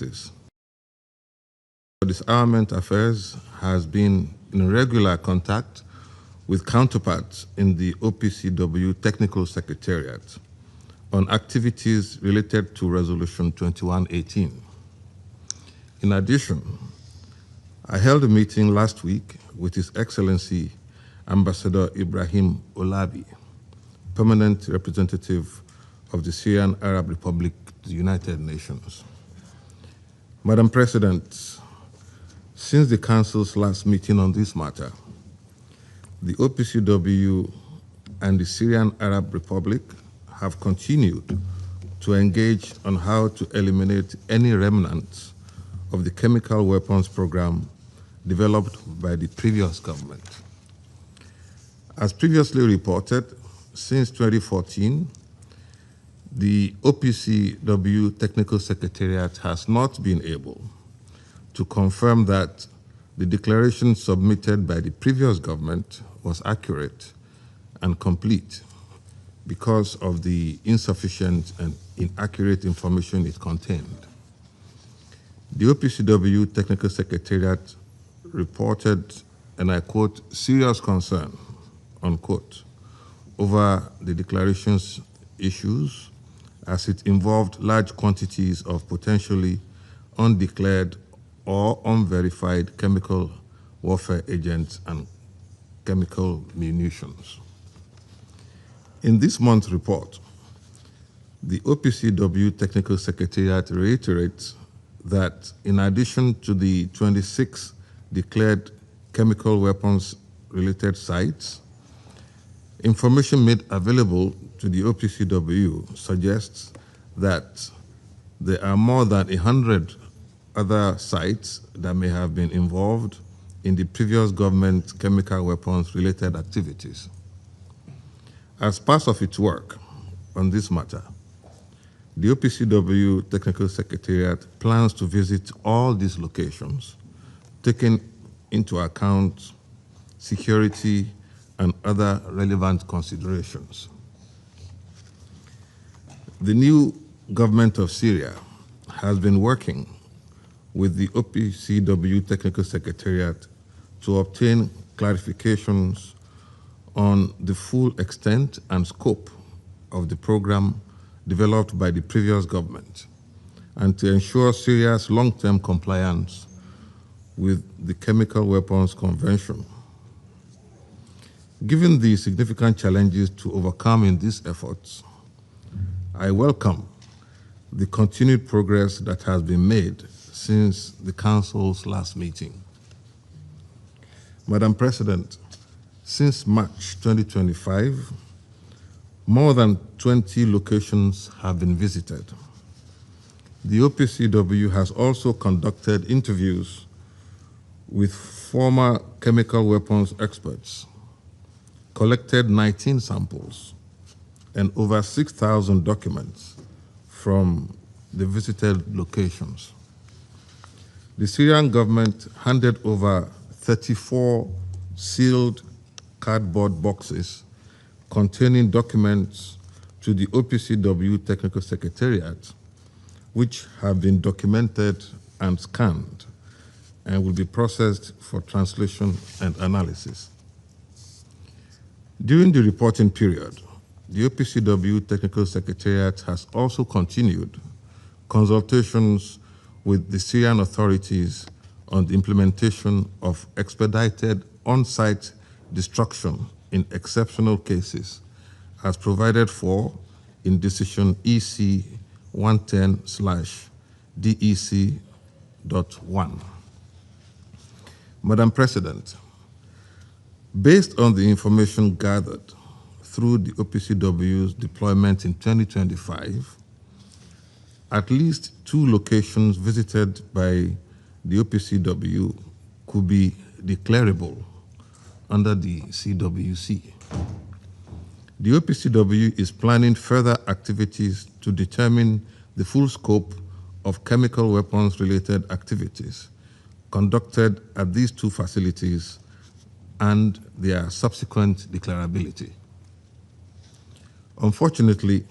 justice. Disarmament Affairs has been in regular contact with counterparts in the OPCW Technical Secretariat on activities related to Resolution 2118. In addition, I held a meeting last week with His Excellency Ambassador Ibrahim Olabi, Permanent Representative of the Syrian Arab Republic to the United Nations. Madam President, since the Council's last meeting on this matter, the OPCW and the Syrian Arab Republic have continued to engage on how to eliminate any remnants of the chemical weapons program developed by the previous government. As previously reported, since 2014, the OPCW Technical Secretariat has not been able to confirm that the declaration submitted by the previous government was accurate and complete because of the insufficient and inaccurate information it contained. The OPCW Technical Secretariat reported, and I quote, serious concern, unquote, over the declaration's issues as it involved large quantities of potentially undeclared or unverified chemical warfare agents and chemical munitions. In this month's report, the OPCW Technical Secretariat reiterates that in addition to the 26 declared chemical weapons-related sites, information made available to the OPCW suggests that there are more than 100 other sites that may have been involved in the previous government chemical weapons-related activities. As part of its work on this matter, the OPCW Technical Secretariat plans to visit all these locations, taking into account security and other relevant considerations. The new government of Syria has been working with the OPCW Technical Secretariat to obtain clarifications on the full extent and scope of the program developed by the previous government and to ensure Syria's long-term compliance with the Chemical Weapons Convention. Given the significant challenges to overcome in these efforts, I welcome the continued progress that has been made since the Council's last meeting. Madam President, since March 2025, more than 20 locations have been visited. The OPCW has also conducted interviews with former chemical weapons experts, collected 19 samples, and over 6,000 documents from the visited locations. The Syrian government handed over 34 sealed cardboard boxes containing documents to the OPCW Technical Secretariat, which have been documented and scanned and will be processed for translation and analysis. During the reporting period, the OPCW Technical Secretariat has also continued consultations with the Syrian authorities on the implementation of expedited on-site destruction in exceptional cases, as provided for in decision EC110/DEC.1. Madam President, based on the information gathered through the OPCW's deployment in 2025, at least 2 locations visited by the OPCW could be declarable under the CWC. The OPCW is planning further activities to determine the full scope of chemical weapons-related activities conducted at these 2 facilities and their subsequent declarability. Unfortunately,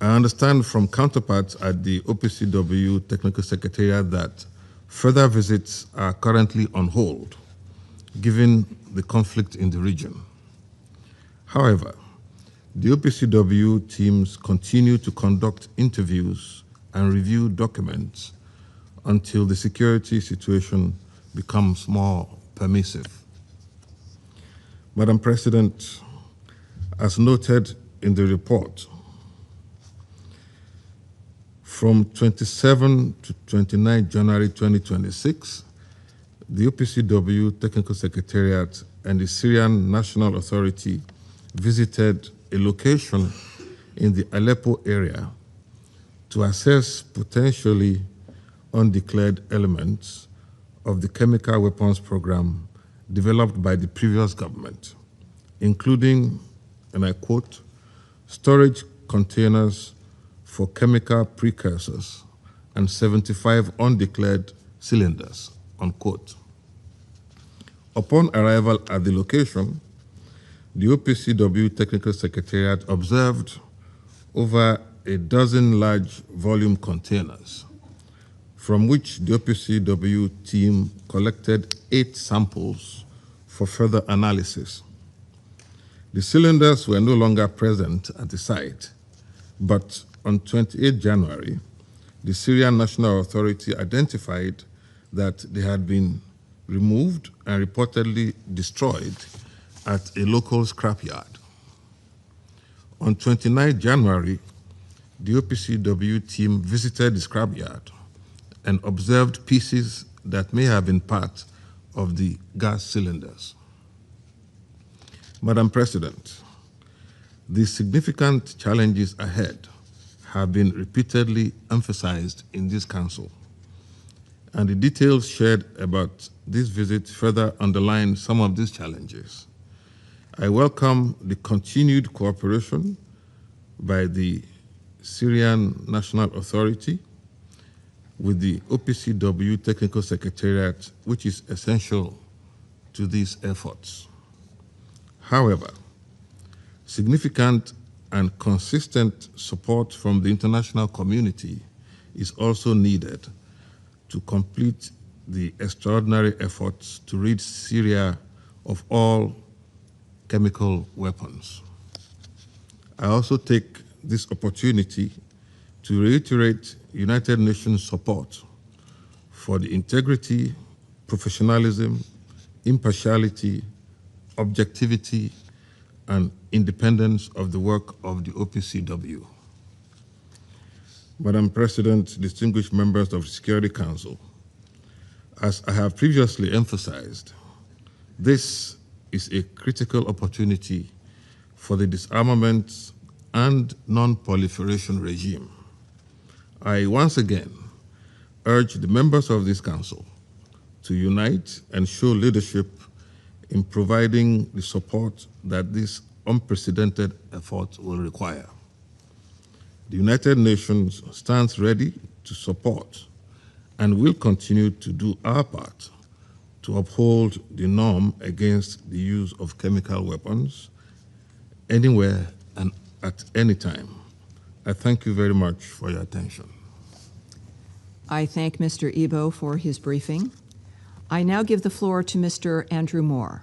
I understand from counterparts at the OPCW Technical Secretariat that further visits are currently on hold, given the conflict in the region. However, the OPCW teams continue to conduct interviews and review documents until the security situation becomes more permissive. Madam President, as noted in the report, from 27 to 29 January 2026, the OPCW Technical Secretariat and the Syrian National Authority visited a location in the Aleppo area to assess potentially undeclared elements of the chemical weapons program developed by the previous government, including, and I quote, storage containers for chemical precursors and 75 undeclared cylinders, unquote. Upon arrival at the location, the OPCW Technical Secretariat observed over a dozen large volume containers, from which the OPCW team collected 8 samples for further analysis. The cylinders were no longer present at the site, but on 28 January, the Syrian National Authority identified that they had been removed and reportedly destroyed at a local scrapyard. On 29 January, the OPCW team visited the scrapyard and observed pieces that may have been part of the gas cylinders. Madam President, the significant challenges ahead have been repeatedly emphasized in this Council, and the details shared about this visit further underline some of these challenges. I welcome the continued cooperation by the Syrian National Authority with the OPCW Technical Secretariat, which is essential to these efforts. However, significant and consistent support from the international community is also needed to complete the extraordinary efforts to rid Syria of all chemical weapons. I also take this opportunity to reiterate United Nations support for the integrity, professionalism, impartiality, objectivity, and independence of the work of the OPCW. Madam President, distinguished members of the Security Council, as I have previously emphasized, this is a critical opportunity for the disarmament and non-proliferation regime. I once again urge the members of this Council to unite and show leadership in providing the support that this unprecedented effort will require. The United Nations stands ready to support and will continue to do our part to uphold the norm against the use of chemical weapons anywhere and at any time. I thank you very much for your attention. I thank Mr. Ebo for his briefing. I now give the floor to Mr. Andrew Moore.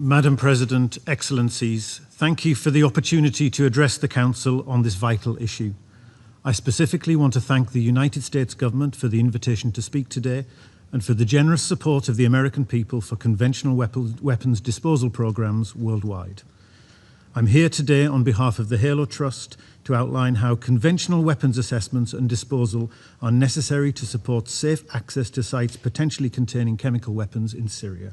Madam President, Excellencies, thank you for the opportunity to address the Council on this vital issue. I specifically want to thank the United States government for the invitation to speak today and for the generous support of the American people for conventional weapons disposal programs worldwide. I'm here today on behalf of the HALO Trust to outline how conventional weapons assessments and disposal are necessary to support safe access to sites potentially containing chemical weapons in Syria.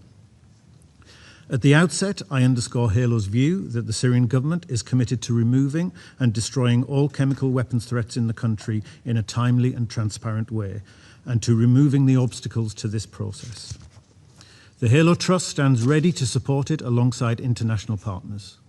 At the outset, I underscore HALO's view that the Syrian government is committed to removing and destroying all chemical weapons threats in the country in a timely and transparent way, and to removing the obstacles to this process. The HALO Trust stands ready to support it alongside international partners.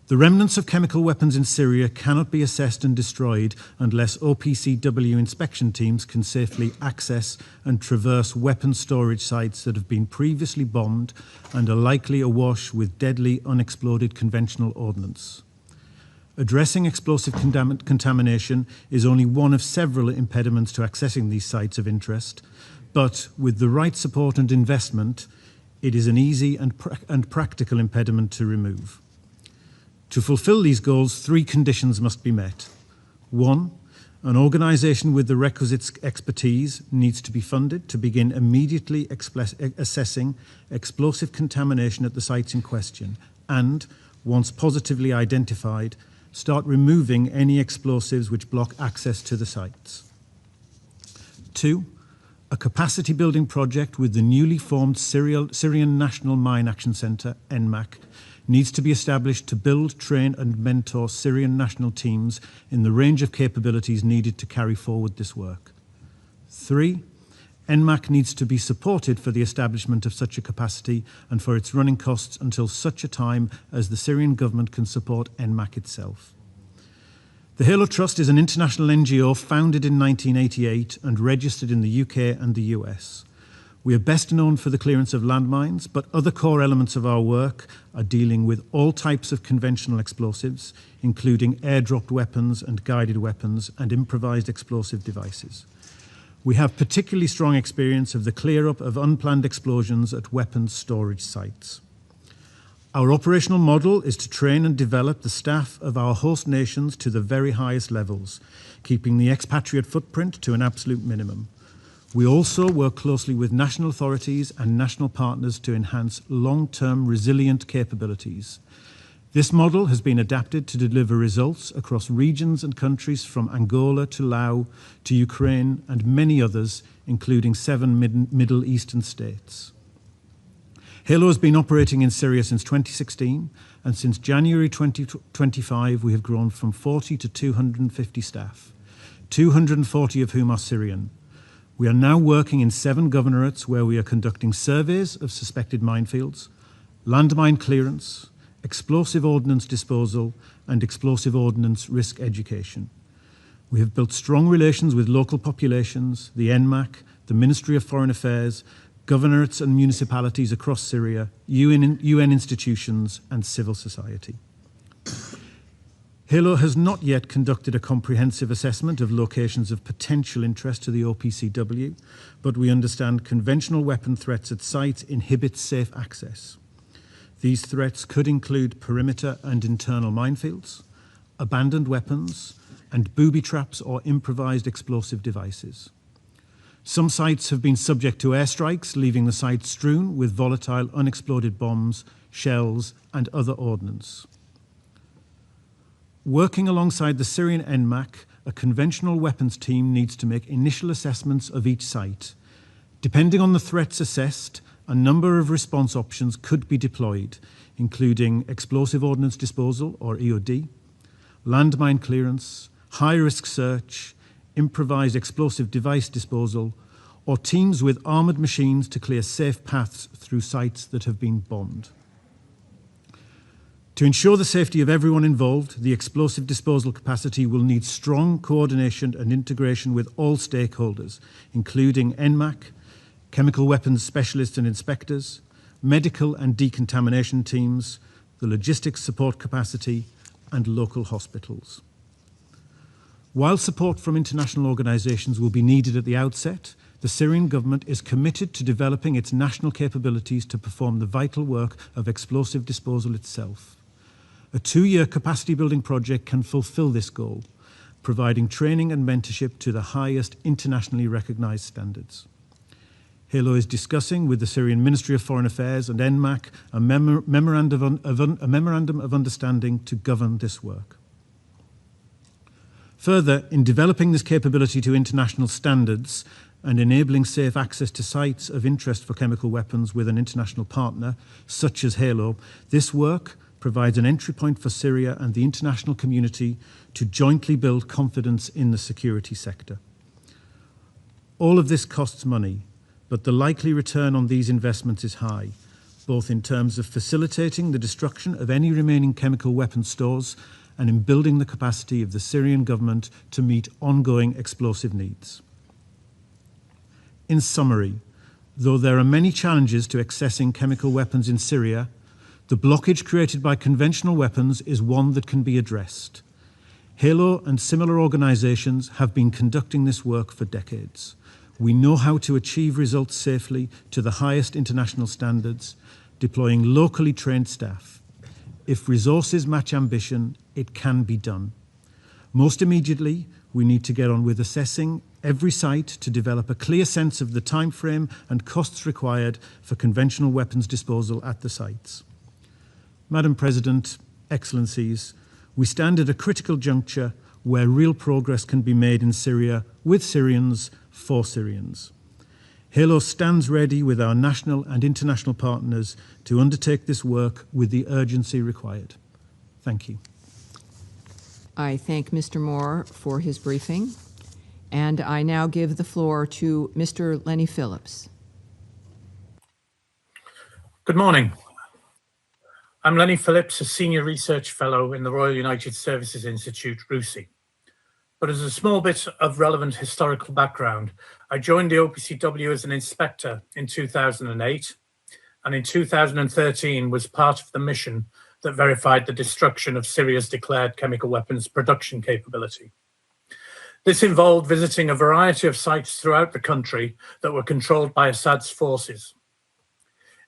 The remnants of chemical weapons in Syria cannot be assessed and destroyed unless OPCW inspection teams can safely access and traverse weapon storage sites that have been previously bombed and are likely awash with deadly unexploded conventional ordnance. Addressing explosive contamination is only one of several impediments to accessing these sites of interest, but with the right support and investment, it is an easy and practical impediment to remove. To fulfill these goals, 3 conditions must be met. 1, an organisation with the requisite expertise needs to be funded to begin immediately assessing explosive contamination at the sites in question and, once positively identified, start removing any explosives which block access to the sites. 2, a capacity building project with the newly formed Syrian National Mine Action Centre, NMAC, needs to be established to build, train and mentor Syrian national teams in the range of capabilities needed to carry forward this work. 3, NMAC needs to be supported for the establishment of such a capacity and for its running costs until such a time as the Syrian government can support NMAC itself. The Halo Trust is an international NGO founded in 1988 and registered in the UK and the US. We are best known for the clearance of landmines, but other core elements of our work are dealing with all types of conventional explosives, including airdropped weapons and guided weapons and improvised explosive devices. We have particularly strong experience of the clear-up of unplanned explosions at weapons storage sites. Our operational model is to train and develop the staff of our host nations to the very highest levels, keeping the expatriate footprint to an absolute minimum. We also work closely with national authorities and national partners to enhance long-term resilient capabilities. This model has been adapted to deliver results across regions and countries from Angola to Laos to Ukraine and many others, including 7 Middle Eastern states. Halo has been operating in Syria since 2016, and since January 2025 we have grown from 40 to 250 staff, 240 of whom are Syrian. We are now working in 7 governorates where we are conducting surveys of suspected minefields, landmine clearance, explosive ordnance disposal, and explosive ordnance risk education. We have built strong relations with local populations, the NMAC, the Ministry of Foreign Affairs, governorates and municipalities across Syria, UN institutions, and civil society. Halo has not yet conducted a comprehensive assessment of locations of potential interest to the OPCW, but we understand conventional weapon threats at sites inhibit safe access. These threats could include perimeter and internal minefields, abandoned weapons, and booby traps or improvised explosive devices. Some sites have been subject to airstrikes, leaving the site strewn with volatile unexploded bombs, shells, and other ordnance. Working alongside the Syrian NMAC, a conventional weapons team needs to make initial assessments of each site. Depending on the threats assessed, a number of response options could be deployed, including explosive ordnance disposal, or EOD, landmine clearance, high-risk search, improvised explosive device disposal, or teams with armoured machines to clear safe paths through sites that have been bombed. To ensure the safety of everyone involved, the explosive disposal capacity will need strong coordination and integration with all stakeholders, including NMAC, chemical weapons specialists and inspectors, medical and decontamination teams, the logistics support capacity, and local hospitals. While support from international organisations will be needed at the outset, the Syrian government is committed to developing its national capabilities to perform the vital work of explosive disposal itself. A 2-year capacity building project can fulfil this goal, providing training and mentorship to the highest internationally recognised standards. Halo is discussing with the Syrian Ministry of Foreign Affairs and NMAC a memorandum of understanding to govern this work. Further, in developing this capability to international standards and enabling safe access to sites of interest for chemical weapons with an international partner, such as Halo, this work provides an entry point for Syria and the international community to jointly build confidence in the security sector. All of this costs money, but the likely return on these investments is high, both in terms of facilitating the destruction of any remaining chemical weapon stores and in building the capacity of the Syrian government to meet ongoing explosive needs. In summary, though there are many challenges to accessing chemical weapons in Syria, The blockage created by conventional weapons is one that can be addressed. HALO and similar organisations have been conducting this work for decades. We know how to achieve results safely to the highest international standards, deploying locally trained staff. If resources match ambition, it can be done. Most immediately, we need to get on with assessing every site to develop a clear sense of the time frame and costs required for conventional weapons disposal at the sites. Madam President, Excellencies, we stand at a critical juncture where real progress can be made in Syria with Syrians for Syrians. HALO stands ready with our national and international partners to undertake this work with the urgency required. Thank you. I thank Mr. Moore for his briefing, and I now give the floor to Mr. Lenny Phillips. Good morning. I'm Lenny Phillips, a Senior Research Fellow in the Royal United Services Institute, RUSI. But as a small bit of relevant historical background, I joined the OPCW as an inspector in 2008, and in 2013 was part of the mission that verified the destruction of Syria's declared chemical weapons production capability. This involved visiting a variety of sites throughout the country that were controlled by Assad's forces.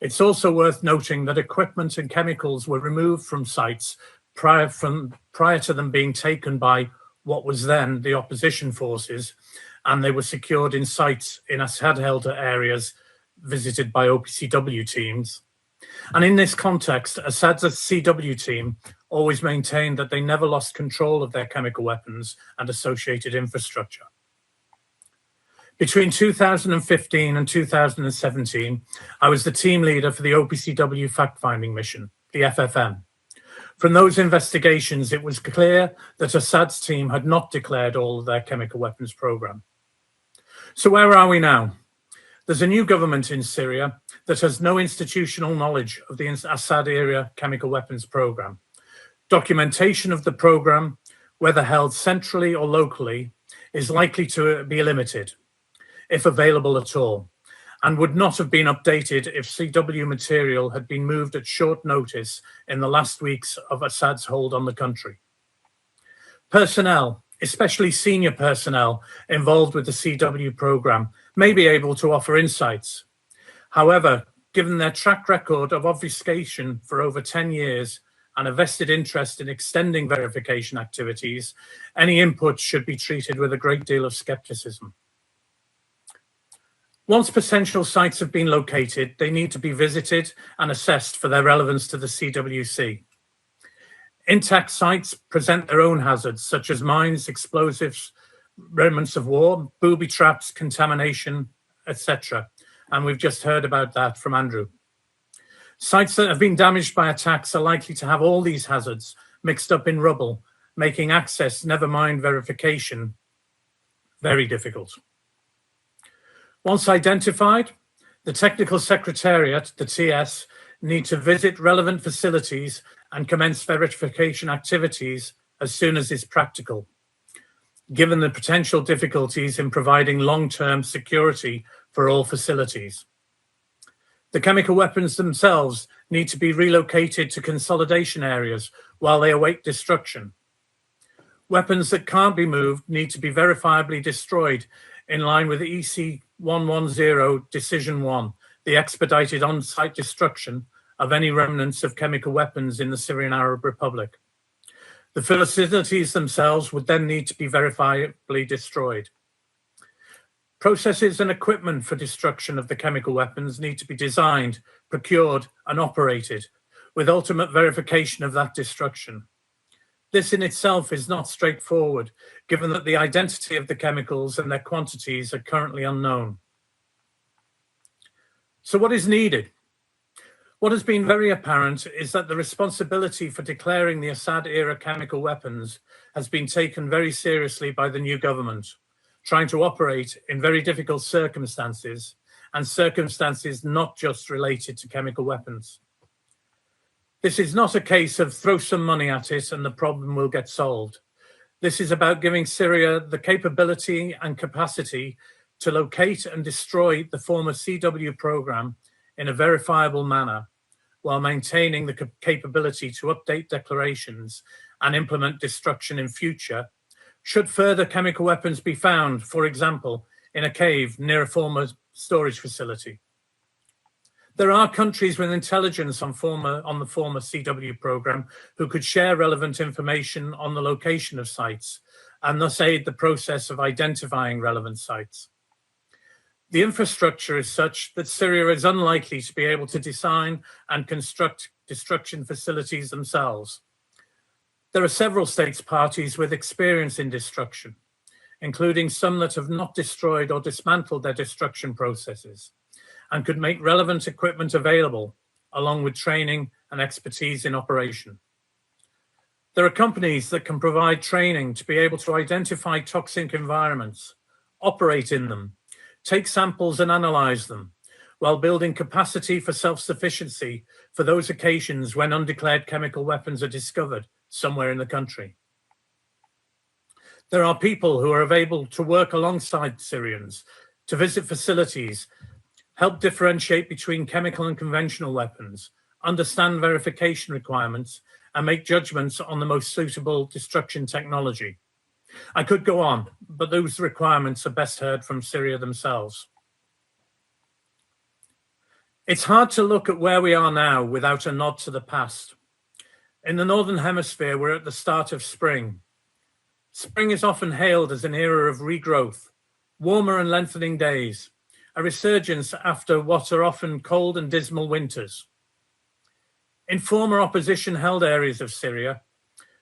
It's also worth noting that equipment and chemicals were removed from sites prior to them being taken by what was then the opposition forces, and they were secured in sites in Assad-held areas visited by OPCW teams. And in this context, Assad's CW team always maintained that they never lost control of their chemical weapons and associated infrastructure. Between 2015 and 2017, I was the team leader for the OPCW fact-finding mission, the FFM. From those investigations, it was clear that Assad's team had not declared all of their chemical weapons program. So where are we now? There's a new government in Syria that has no institutional knowledge of the Assad-era chemical weapons program. Documentation of the program, whether held centrally or locally, is likely to be limited, if available at all, and would not have been updated if CW material had been moved at short notice in the last weeks of Assad's hold on the country. Personnel, especially senior personnel involved with the CW program, may be able to offer insights. However, given their track record of obfuscation for over 10 years and a vested interest in extending verification activities, any input should be treated with a great deal of skepticism. Once potential sites have been located, they need to be visited and assessed for their relevance to the CWC. Intact sites present their own hazards, such as mines, explosives, remnants of war, booby traps, contamination, etc. And we've just heard about that from Andrew. Sites that have been damaged by attacks are likely to have all these hazards mixed up in rubble, making access, never mind verification, very difficult. Once identified, the Technical Secretariat, the TS, need to visit relevant facilities and commence verification activities as soon as is practical, given the potential difficulties in providing long-term security for all facilities. The chemical weapons themselves need to be relocated to consolidation areas while they await destruction. Weapons that can't be moved need to be verifiably destroyed in line with AC110 Decision 1, the expedited on-site destruction of any remnants of chemical weapons in the Syrian Arab Republic. The facilities themselves would then need to be verifiably destroyed. Processes and equipment for destruction of the chemical weapons need to be designed, procured, and operated, with ultimate verification of that destruction. This in itself is not straightforward, given that the identity of the chemicals and their quantities are currently unknown. So what is needed? What has been very apparent is that the responsibility for declaring the Assad-era chemical weapons has been taken very seriously by the new government, trying to operate in very difficult circumstances, and circumstances not just related to chemical weapons. This is not a case of throw some money at it and the problem will get solved. This is about giving Syria the capability and capacity to locate and destroy the former CW program in a verifiable manner, while maintaining the capability to update declarations and implement destruction in future, should further chemical weapons be found, for example, in a cave near a former storage facility. There are countries with intelligence on the former CW program who could share relevant information on the location of sites and thus aid the process of identifying relevant sites. The infrastructure is such that Syria is unlikely to be able to design and construct destruction facilities themselves. There are several states parties with experience in destruction, including some that have not destroyed or dismantled their destruction processes, and could make relevant equipment available, along with training and expertise in operation. There are companies that can provide training to be able to identify toxic environments, operate in them, take samples and analyze them, while building capacity for self-sufficiency for those occasions when undeclared chemical weapons are discovered somewhere in the country. There are people who are able to work alongside Syrians, to visit facilities, help differentiate between chemical and conventional weapons, understand verification requirements, and make judgments on the most suitable destruction technology. I could go on, but those requirements are best heard from Syria themselves. It's hard to look at where we are now without a nod to the past. In the Northern Hemisphere, we're at the start of spring. Spring is often hailed as an era of regrowth, warmer and lengthening days, a resurgence after what are often cold and dismal winters. In former opposition-held areas of Syria,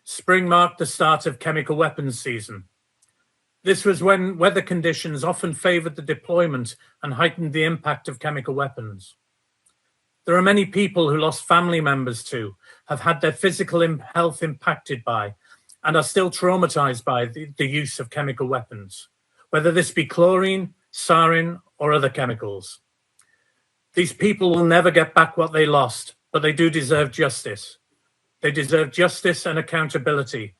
spring marked the start of chemical weapons season. This was when weather conditions often favored the deployment and heightened the impact of chemical weapons. There are many people who lost family members to, have had their physical health impacted by, and are still traumatized by the use of chemical weapons, whether this be chlorine, sarin, or other chemicals. These people will never get back what they lost, but they do deserve justice. They deserve justice and accountability,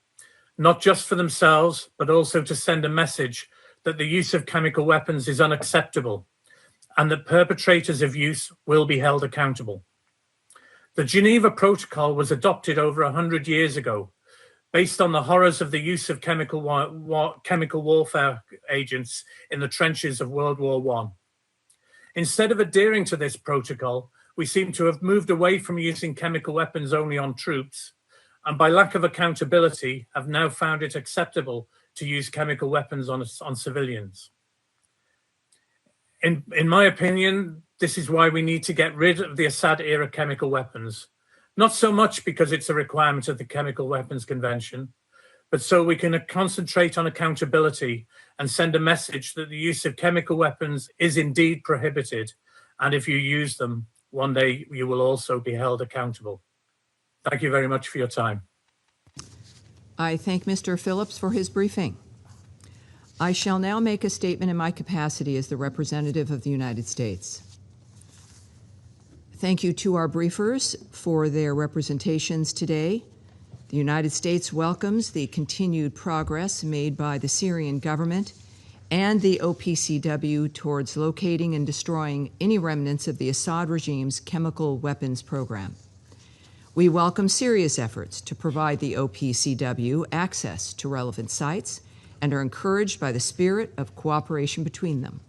not just for themselves, but also to send a message that the use of chemical weapons is unacceptable and that perpetrators of use will be held accountable. The Geneva Protocol was adopted over 100 years ago, based on the horrors of the use of chemical warfare agents in the trenches of World War I. Instead of adhering to this protocol, we seem to have moved away from using chemical weapons only on troops, and by lack of accountability, have now found it acceptable to use chemical weapons on civilians. In my opinion, this is why we need to get rid of the Assad-era chemical weapons, not so much because it's a requirement of the Chemical Weapons Convention, but so we can concentrate on accountability and send a message that the use of chemical weapons is indeed prohibited, and if you use them, one day you will also be held accountable. Thank you very much for your time. I thank Mr. Phillips for his briefing. I shall now make a statement in my capacity as the representative of the United States. Thank you to our briefers for their representations today. The United States welcomes the continued progress made by the Syrian government and the OPCW towards locating and destroying any remnants of the Assad regime's chemical weapons program. We welcome Syria's efforts to provide the OPCW access to relevant sites and are encouraged by the spirit of cooperation between them.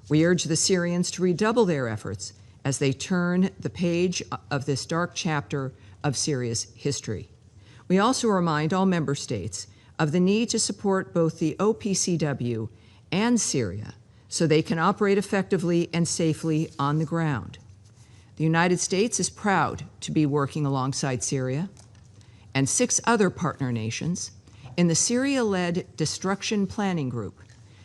We urge the Syrians to redouble their efforts as they turn the page of this dark chapter of Syria's history. We also remind all member states of the need to support both the OPCW and Syria so they can operate effectively and safely on the ground. The United States is proud to be working alongside Syria and 6 other partner nations in the Syria-led Destruction Planning Group.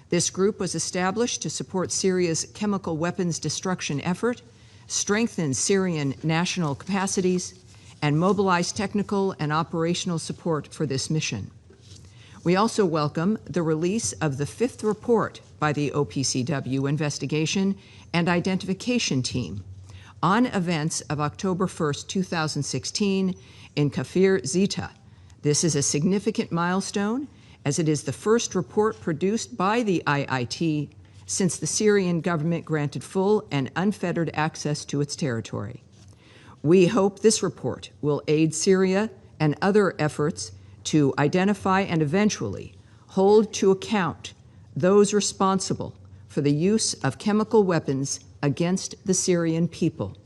This group was established to support Syria's chemical weapons destruction effort, strengthen Syrian national capacities, and mobilize technical and operational support for this mission. We also welcome the release of the 5th report by the OPCW Investigation and Identification Team on events of October 1st, 2016 in Kafr Zeita. This is a significant milestone as it is the first report produced by the IIT since the Syrian government granted full and unfettered access to its territory. We hope this report will aid Syria and other efforts to identify and eventually hold to account those responsible for the use of chemical weapons against the Syrian people.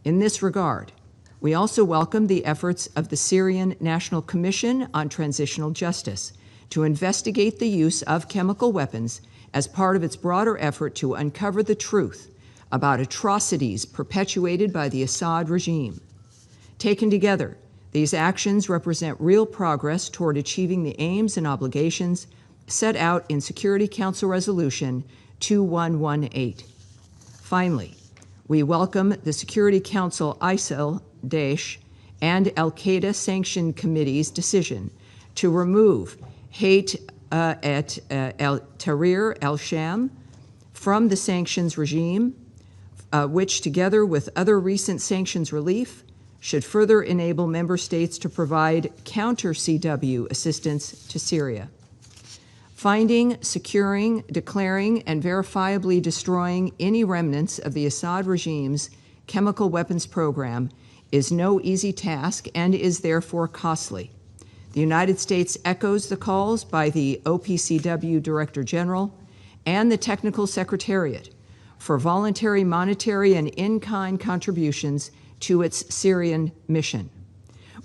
In this regard, we also welcome the efforts of the Syrian National Commission on Transitional Justice to investigate the use of chemical weapons as part of its broader effort to uncover the truth about atrocities perpetuated by the Assad regime. Taken together, these actions represent real progress toward achieving the aims and obligations set out in Security Council Resolution 2118. Finally, we welcome the Security Council ISIL, Daesh, and Al-Qaeda Sanction Committee's decision to remove Hayat al-Tahrir al-Sham from the sanctions regime, which, together with other recent sanctions relief, should further enable member states to provide counter-CW assistance to Syria. Finding, securing, declaring, and verifiably destroying any remnants of the Assad regime's chemical weapons program is no easy task and is therefore costly. The United States echoes the calls by the OPCW Director General and the Technical Secretariat for voluntary monetary and in-kind contributions to its Syrian mission.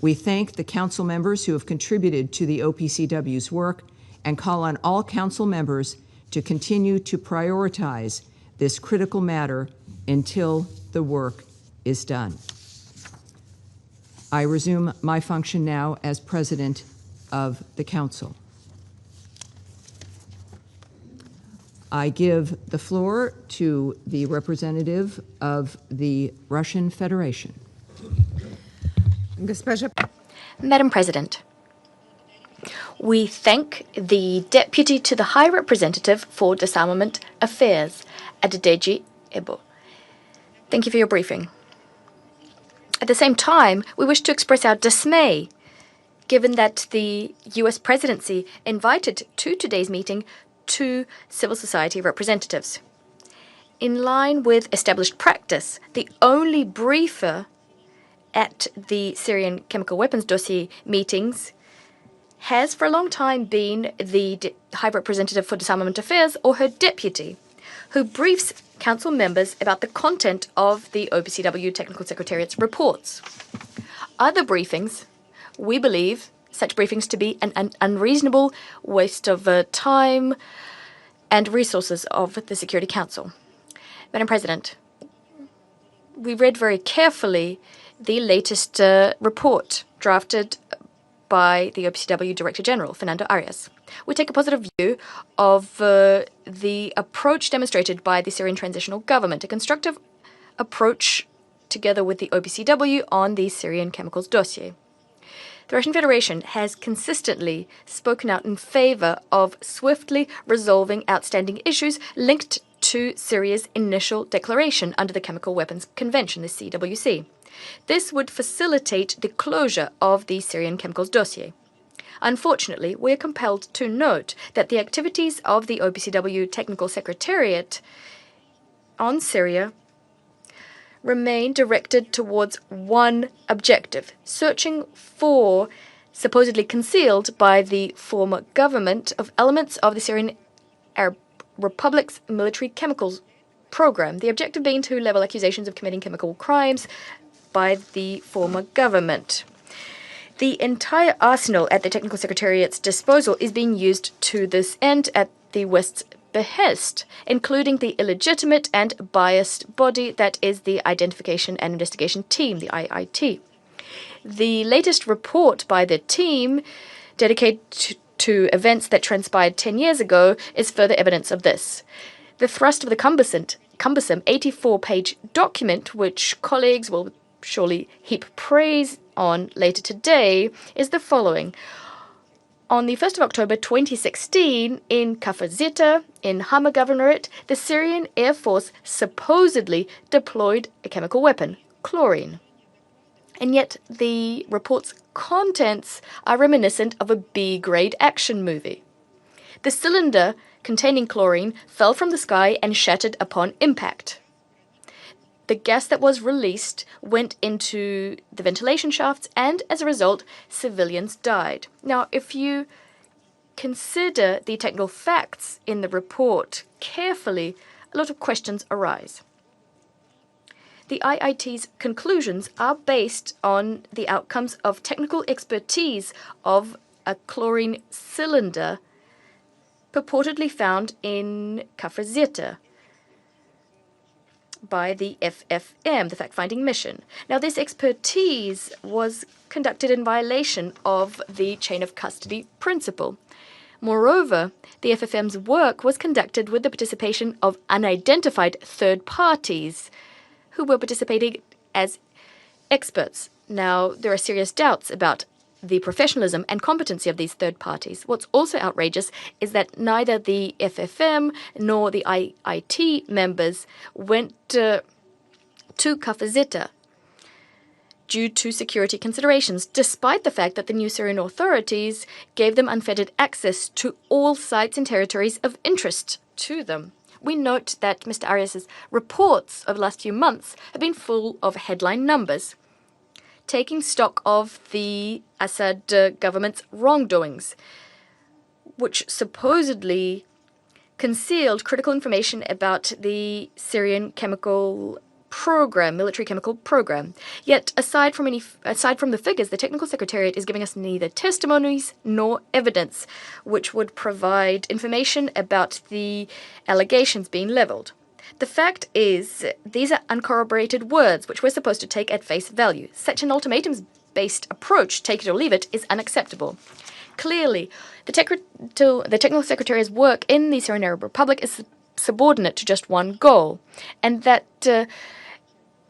We thank the Council members who have contributed to the OPCW's work and call on all Council members to continue to prioritize this critical matter until the work is done. I resume my function now as President of the Council. I give the floor to the representative of the Russian Federation. Madam President, we thank the Deputy to the High Representative for Disarmament Affairs, Adedeji Ebo. Thank you for your briefing. At the same time, we wish to express our dismay given that the US presidency invited to today's meeting 2 civil society representatives. In line with established practice, the only briefer at the Syrian chemical weapons dossier meetings has for a long time been the High Representative for Disarmament Affairs or her deputy, who briefs Council members about the content of the OPCW Technical Secretariat's reports. Other briefings, we believe such briefings to be an unreasonable waste of time and resources of the Security Council. Madam President, we read very carefully the latest report drafted by the OPCW Director General, Fernando Arias. We take a positive view of the approach demonstrated by the Syrian Transitional Government, a constructive approach together with the OPCW on the Syrian chemicals dossier. The Russian Federation has consistently spoken out in favor of swiftly resolving outstanding issues linked to Syria's initial declaration under the Chemical Weapons Convention, the CWC. This would facilitate the closure of the Syrian chemicals dossier. Unfortunately, we are compelled to note that the activities of the OPCW Technical Secretariat on Syria remain directed towards one objective: searching for, supposedly concealed by the former government, of elements of the Syrian Arab Republic's military chemicals program, the objective being to level accusations of committing chemical crimes by the former government. The entire arsenal at the Technical Secretariat's disposal is being used to this end at the West's behest, including the illegitimate and biased body that is the Identification and Investigation Team, the IIT. The latest report by the team, dedicated to events that transpired 10 years ago, is further evidence of this. The thrust of the cumbersome 84-page document, which colleagues will surely heap praise on later today, is the following. On the 1st of October 2016, in Kafr Zeita, in Hama Governorate, the Syrian Air Force supposedly deployed a chemical weapon, chlorine. And yet the report's contents are reminiscent of a B-grade action movie. The cylinder containing chlorine fell from the sky and shattered upon impact. The gas that was released went into the ventilation shafts, and as a result, civilians died. Now, if you consider the technical facts in the report carefully, a lot of questions arise. The IIT's conclusions are based on the outcomes of technical expertise of a chlorine cylinder purportedly found in Kafr Zeita by the FFM, the fact-finding mission. Now, this expertise was conducted in violation of the chain of custody principle. Moreover, the FFM's work was conducted with the participation of unidentified third parties who were participating as experts. Now, there are serious doubts about the professionalism and competency of these third parties. What's also outrageous is that neither the FFM nor the IIT members went to Kafr Zeita due to security considerations, despite the fact that the new Syrian authorities gave them unfettered access to all sites and territories of interest to them. We note that Mr. Arias's reports over the last few months have been full of headline numbers, taking stock of the Assad government's wrongdoings, which supposedly concealed critical information about the Syrian chemical program, military chemical program. Yet, aside from the figures, the Technical Secretariat is giving us neither testimonies nor evidence, which would provide information about the allegations being leveled. The fact is, these are uncorroborated words, which we're supposed to take at face value. Such an ultimatums-based approach, take it or leave it, is unacceptable. Clearly, the Technical Secretariat's work in the Syrian Arab Republic is subordinate to just one goal, and that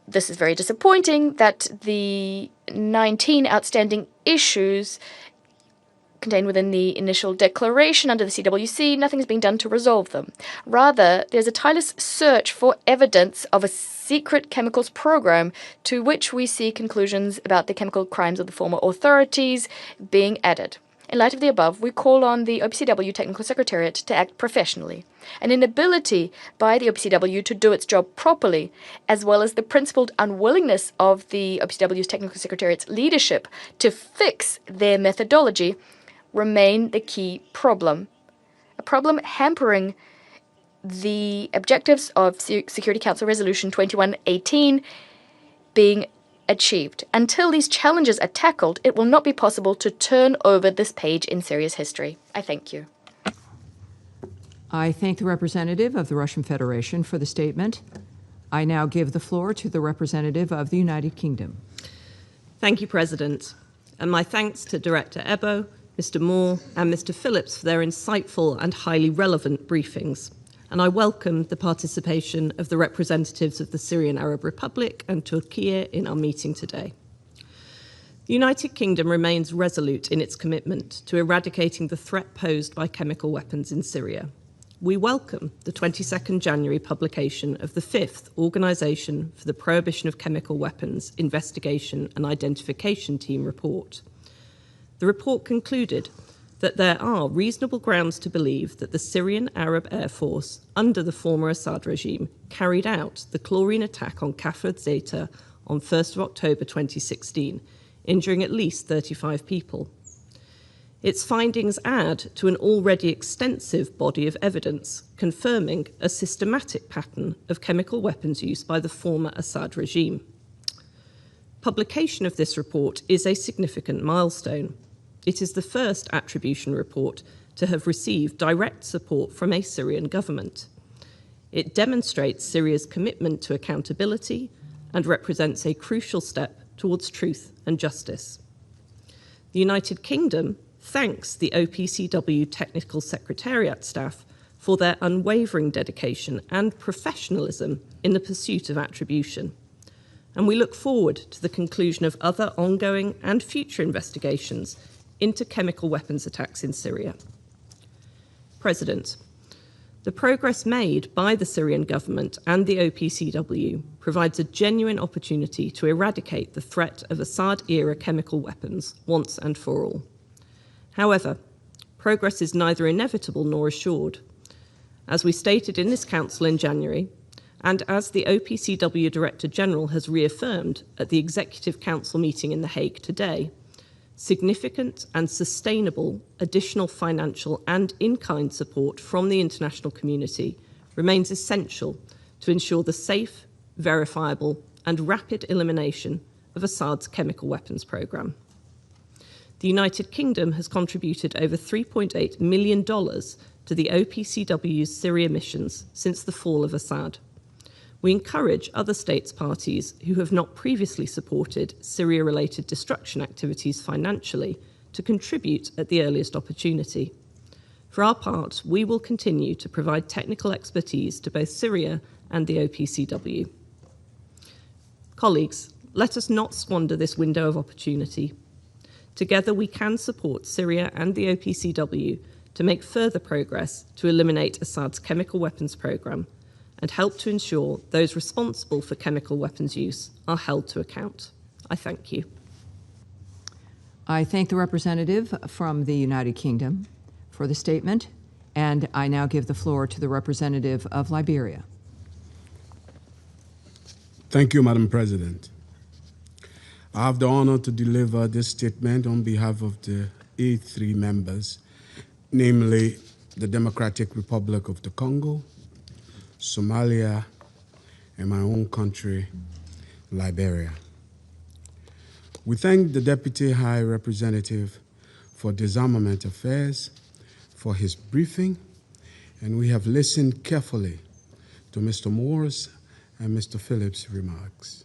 this is very disappointing that the 19 outstanding issues contained within the initial declaration under the CWC, nothing is being done to resolve them. Rather, there's a tireless search for evidence of a secret chemicals program to which we see conclusions about the chemical crimes of the former authorities being added. In light of the above, we call on the OPCW Technical Secretariat to act professionally. An inability by the OPCW to do its job properly, as well as the principled unwillingness of the OPCW's Technical Secretariat's leadership to fix their methodology, remain the key problem. A problem hampering the objectives of Security Council Resolution 2118 being achieved. Until these challenges are tackled, it will not be possible to turn over this page in Syria's history. I thank you. I thank the representative of the Russian Federation for the statement. I now give the floor to the representative of the United Kingdom. Thank you, President. And my thanks to Director Ebo, Mr. Moore, and Mr. Phillips for their insightful and highly relevant briefings. And I welcome the participation of the representatives of the Syrian Arab Republic and Turkey in our meeting today. The United Kingdom remains resolute in its commitment to eradicating the threat posed by chemical weapons in Syria. We welcome the 22nd January publication of the 5th Organisation for the Prohibition of Chemical Weapons Investigation and Identification Team report. The report concluded that there are reasonable grounds to believe that the Syrian Arab Air Force, under the former Assad regime, carried out the chlorine attack on Kafr Zeita on 1st of October 2016, injuring at least 35 people. Its findings add to an already extensive body of evidence confirming a systematic pattern of chemical weapons use by the former Assad regime. Publication of this report is a significant milestone. It is the first attribution report to have received direct support from a Syrian government. It demonstrates Syria's commitment to accountability and represents a crucial step towards truth and justice. The United Kingdom thanks the OPCW Technical Secretariat staff for their unwavering dedication and professionalism in the pursuit of attribution. And we look forward to the conclusion of other ongoing and future investigations into chemical weapons attacks in Syria. President, the progress made by the Syrian government and the OPCW provides a genuine opportunity to eradicate the threat of Assad-era chemical weapons once and for all. However, progress is neither inevitable nor assured. As we stated in this Council in January, And as the OPCW Director General has reaffirmed at the Executive Council meeting in The Hague today, significant and sustainable additional financial and in-kind support from the international community remains essential to ensure the safe, verifiable, and rapid elimination of Assad's chemical weapons programme. The United Kingdom has contributed over $3.8 million to the OPCW's Syria missions since the fall of Assad. We encourage other states parties who have not previously supported Syria-related destruction activities financially to contribute at the earliest opportunity. For our part, we will continue to provide technical expertise to both Syria and the OPCW. Colleagues, let us not squander this window of opportunity. Together we can support Syria and the OPCW to make further progress to eliminate Assad's chemical weapons programme and help to ensure those responsible for chemical weapons use are held to account. I thank you. I thank the representative from the United Kingdom for the statement, and I now give the floor to the representative of Liberia. Thank you, Madam President. I have the honor to deliver this statement on behalf of the A3 members, namely the Democratic Republic of the Congo, Somalia, and my own country, Liberia. We thank the Deputy High Representative for Disarmament Affairs for his briefing, and we have listened carefully to Mr. Moore's and Mr. Phillips' remarks.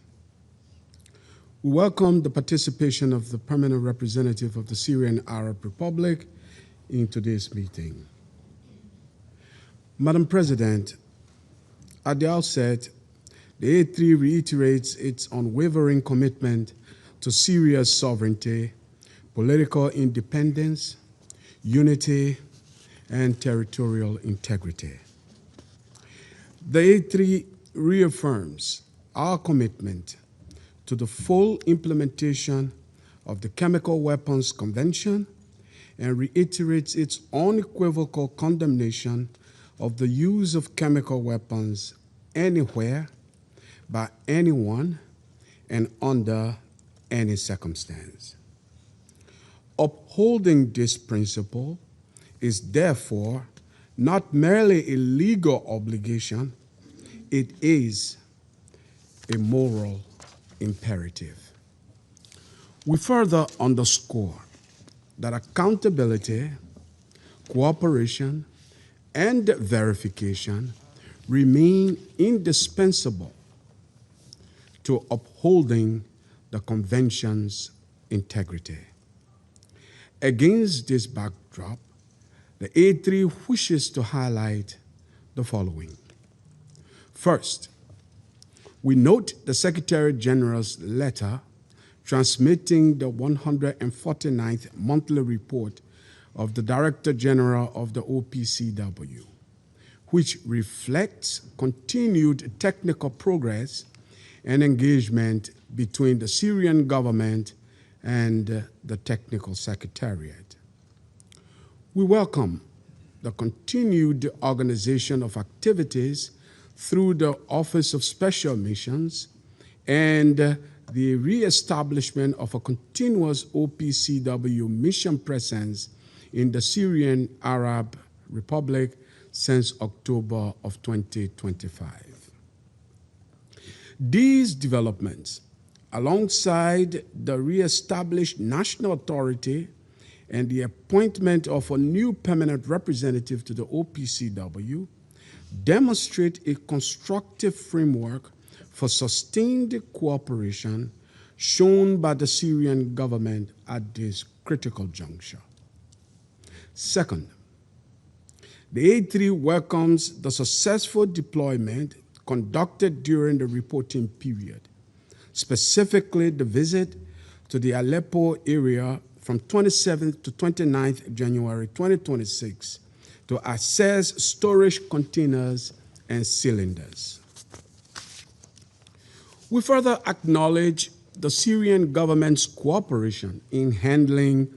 We welcome the participation of the permanent representative of the Syrian Arab Republic in today's meeting. Madam President, at the outset, the A3 reiterates its unwavering commitment to Syria's sovereignty, political independence, unity, and territorial integrity. The A3 reaffirms our commitment to the full implementation of the Chemical Weapons Convention and reiterates its unequivocal condemnation of the use of chemical weapons anywhere, by anyone, and under any circumstance. Upholding this principle is therefore not merely a legal obligation, it is a moral imperative. We further underscore that accountability, cooperation, and verification remain indispensable to upholding the Convention's integrity. Against this backdrop, the A3 wishes to highlight the following. First, we note the Secretary General's letter transmitting the 149th monthly report of the Director General of the OPCW, which reflects continued technical progress and engagement between the Syrian government and the Technical Secretariat. We welcome the continued organization of activities through the Office of Special Missions and the re-establishment of a continuous OPCW mission presence in the Syrian Arab Republic since October of 2025. These developments, alongside the re-established national authority and the appointment of a new permanent representative to the OPCW, demonstrate a constructive framework for sustained cooperation shown by the Syrian government at this critical juncture. Second, the A3 welcomes the successful deployment conducted during the reporting period, specifically the visit to the Aleppo area from 27th to 29th January 2026 to assess storage containers and cylinders. We further acknowledge the Syrian government's cooperation in handling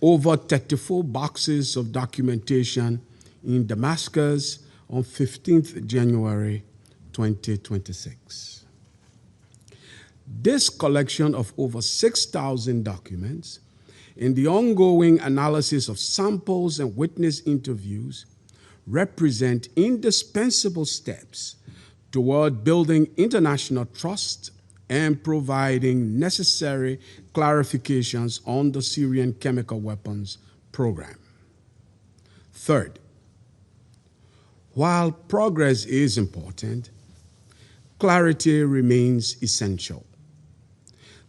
over 34 boxes of documentation in Damascus on 15th January 2026. This collection of over 6,000 documents and the ongoing analysis of samples and witness interviews represent indispensable steps toward building international trust and providing necessary clarifications on the Syrian chemical weapons program. Third, while progress is important, clarity remains essential.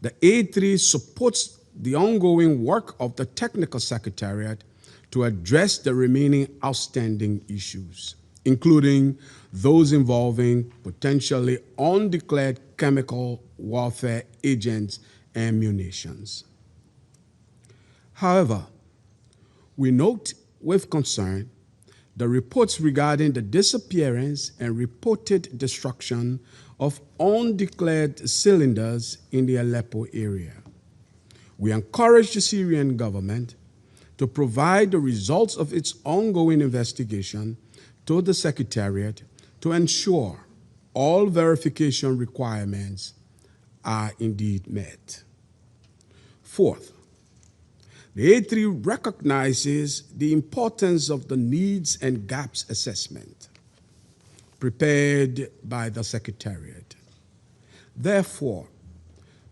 The A3 supports the ongoing work of the Technical Secretariat to address the remaining outstanding issues, including those involving potentially undeclared chemical warfare agents and munitions. However, we note with concern the reports regarding the disappearance and reported destruction of undeclared cylinders in the Aleppo area. We encourage the Syrian government to provide the results of its ongoing investigation to the Secretariat to ensure all verification requirements are indeed met. Fourth, the A3 recognizes the importance of the needs and gaps assessment prepared by the Secretariat. Therefore,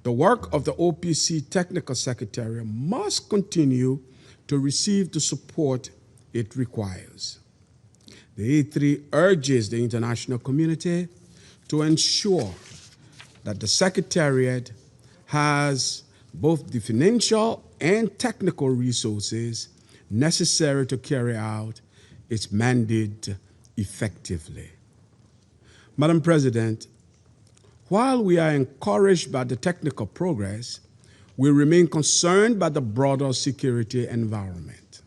the work of the OPC Technical Secretariat must continue to receive the support it requires. The A3 urges the international community to ensure that the Secretariat has both the financial and technical resources necessary to carry out its mandate effectively. Madam President, while we are encouraged by the technical progress, we remain concerned by the broader security environment.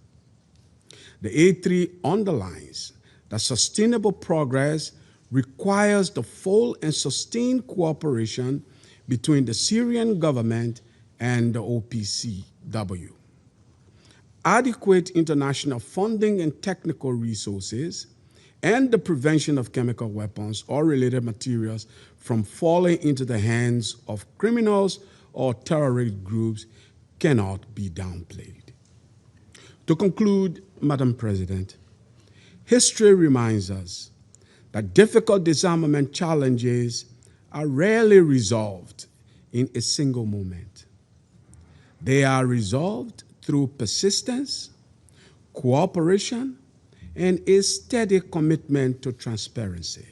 The A3 underlines that sustainable progress requires the full and sustained cooperation between the Syrian government and the OPCW. Adequate international funding and technical resources and the prevention of chemical weapons or related materials from falling into the hands of criminals or terrorist groups cannot be downplayed. To conclude, Madam President, history reminds us that difficult disarmament challenges are rarely resolved in a single moment. They are resolved through persistence, cooperation, and a steady commitment to transparency.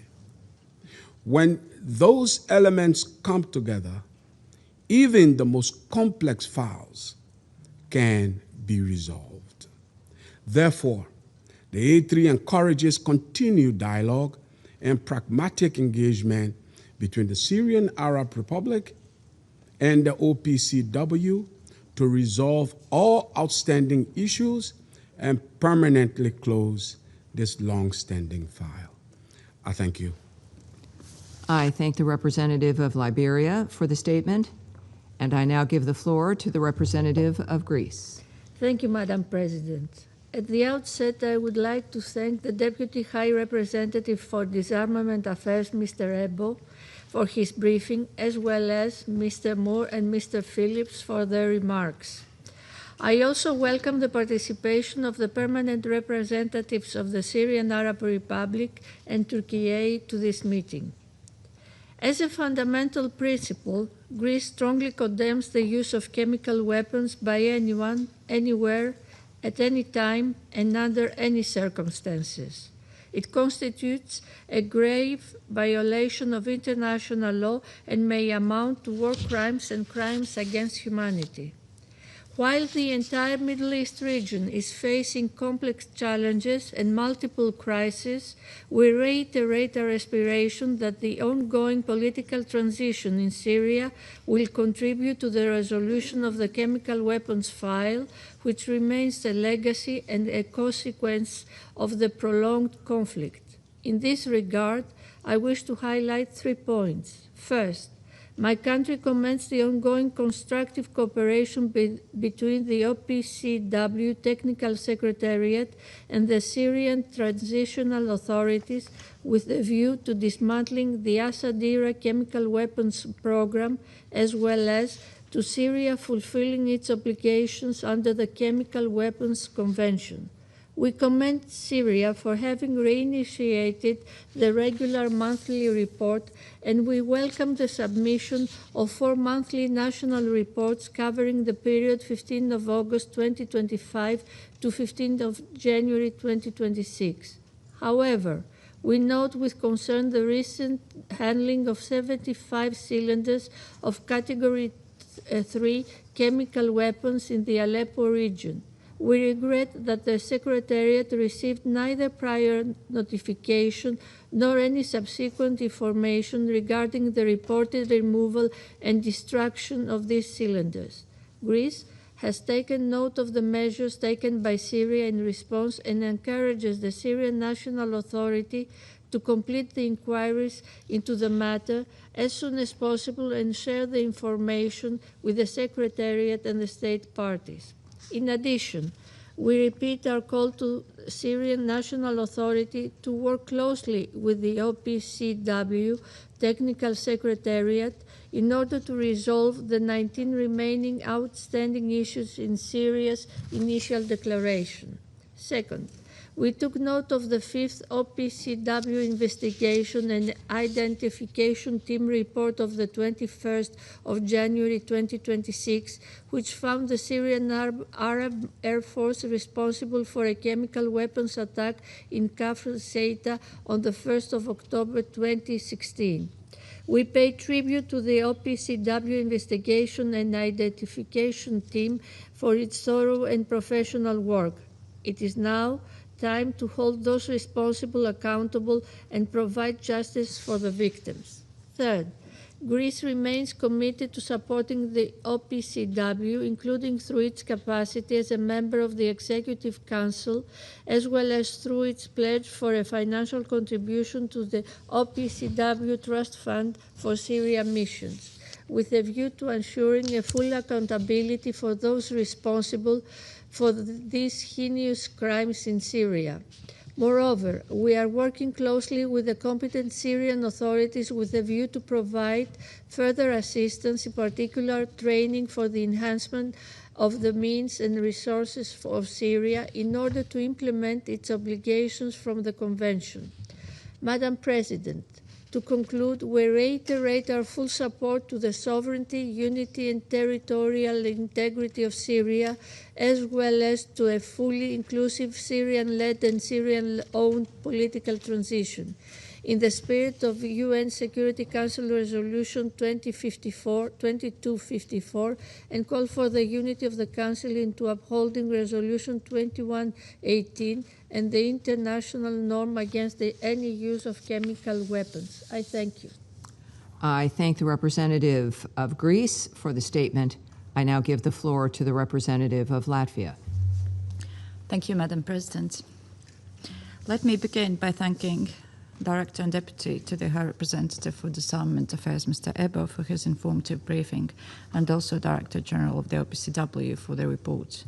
When those elements come together, even the most complex files can be resolved. Therefore, the A3 encourages continued dialogue and pragmatic engagement between the Syrian Arab Republic and the OPCW to resolve all outstanding issues and permanently close this long-standing file. I thank you. I thank the representative of Liberia for the statement, and I now give the floor to the representative of Greece. Thank you, Madam President. At the outset, I would like to thank the Deputy High Representative for Disarmament Affairs, Mr. Ebo, for his briefing, as well as Mr. Moore and Mr. Phillips for their remarks. I also welcome the participation of the permanent representatives of the Syrian Arab Republic and Turkey to this meeting. As a fundamental principle, Greece strongly condemns the use of chemical weapons by anyone, anywhere, at any time, and under any circumstances. It constitutes a grave violation of international law and may amount to war crimes and crimes against humanity. While the entire Middle East region is facing complex challenges and multiple crises, we reiterate our aspiration that the ongoing political transition in Syria will contribute to the resolution of the chemical weapons file, which remains a legacy and a consequence of the prolonged conflict. In this regard, I wish to highlight 3 points. First, My country commends the ongoing constructive cooperation between the OPCW Technical Secretariat and the Syrian Transitional Authorities with a view to dismantling the Assad-era chemical weapons program, as well as to Syria fulfilling its obligations under the Chemical Weapons Convention. We commend Syria for having reinitiated the regular monthly report, and we welcome the submission of 4 monthly national reports covering the period 15th of August 2025 to 15th of January 2026. However, we note with concern the recent handling of 75 cylinders of Category 3 chemical weapons in the Aleppo region. We regret that the Secretariat received neither prior notification nor any subsequent information regarding the reported removal and destruction of these cylinders. Greece has taken note of the measures taken by Syria in response and encourages the Syrian National Authority to complete the inquiries into the matter as soon as possible and share the information with the Secretariat and the state parties. In addition, we repeat our call to Syrian National Authority to work closely with the OPCW Technical Secretariat in order to resolve the 19 remaining outstanding issues in Syria's initial declaration. Second, we took note of the 5th OPCW Investigation and Identification Team report of the 21st of January 2026, which found the Syrian Arab Air Force responsible for a chemical weapons attack in Kafr Zeita on the 1st of October 2016. We pay tribute to the OPCW Investigation and Identification Team for its thorough and professional work. It is now time to hold those responsible accountable and provide justice for the victims. Third, Greece remains committed to supporting the OPCW, including through its capacity as a member of the Executive Council, as well as through its pledge for a financial contribution to the OPCW Trust Fund for Syria missions, with a view to ensuring a full accountability for those responsible for these heinous crimes in Syria. Moreover, we are working closely with the competent Syrian authorities with a view to provide further assistance, in particular training for the enhancement of the means and resources of Syria in order to implement its obligations from the Convention. Madam President, to conclude, we reiterate our full support to the sovereignty, unity, and territorial integrity of Syria, as well as to a fully inclusive Syrian-led and Syrian-owned political transition. In the spirit of UN Security Council Resolution 2254, and call for the unity of the Council into upholding Resolution 2118 and the international norm against any use of chemical weapons. I thank you. I thank the representative of Greece for the statement. I now give the floor to the representative of Latvia. Thank you, Madam President. Let me begin by thanking Director and Deputy to the High Representative for Disarmament Affairs, Mr. Ebo, for his informative briefing, and also Director General of the OPCW for the report.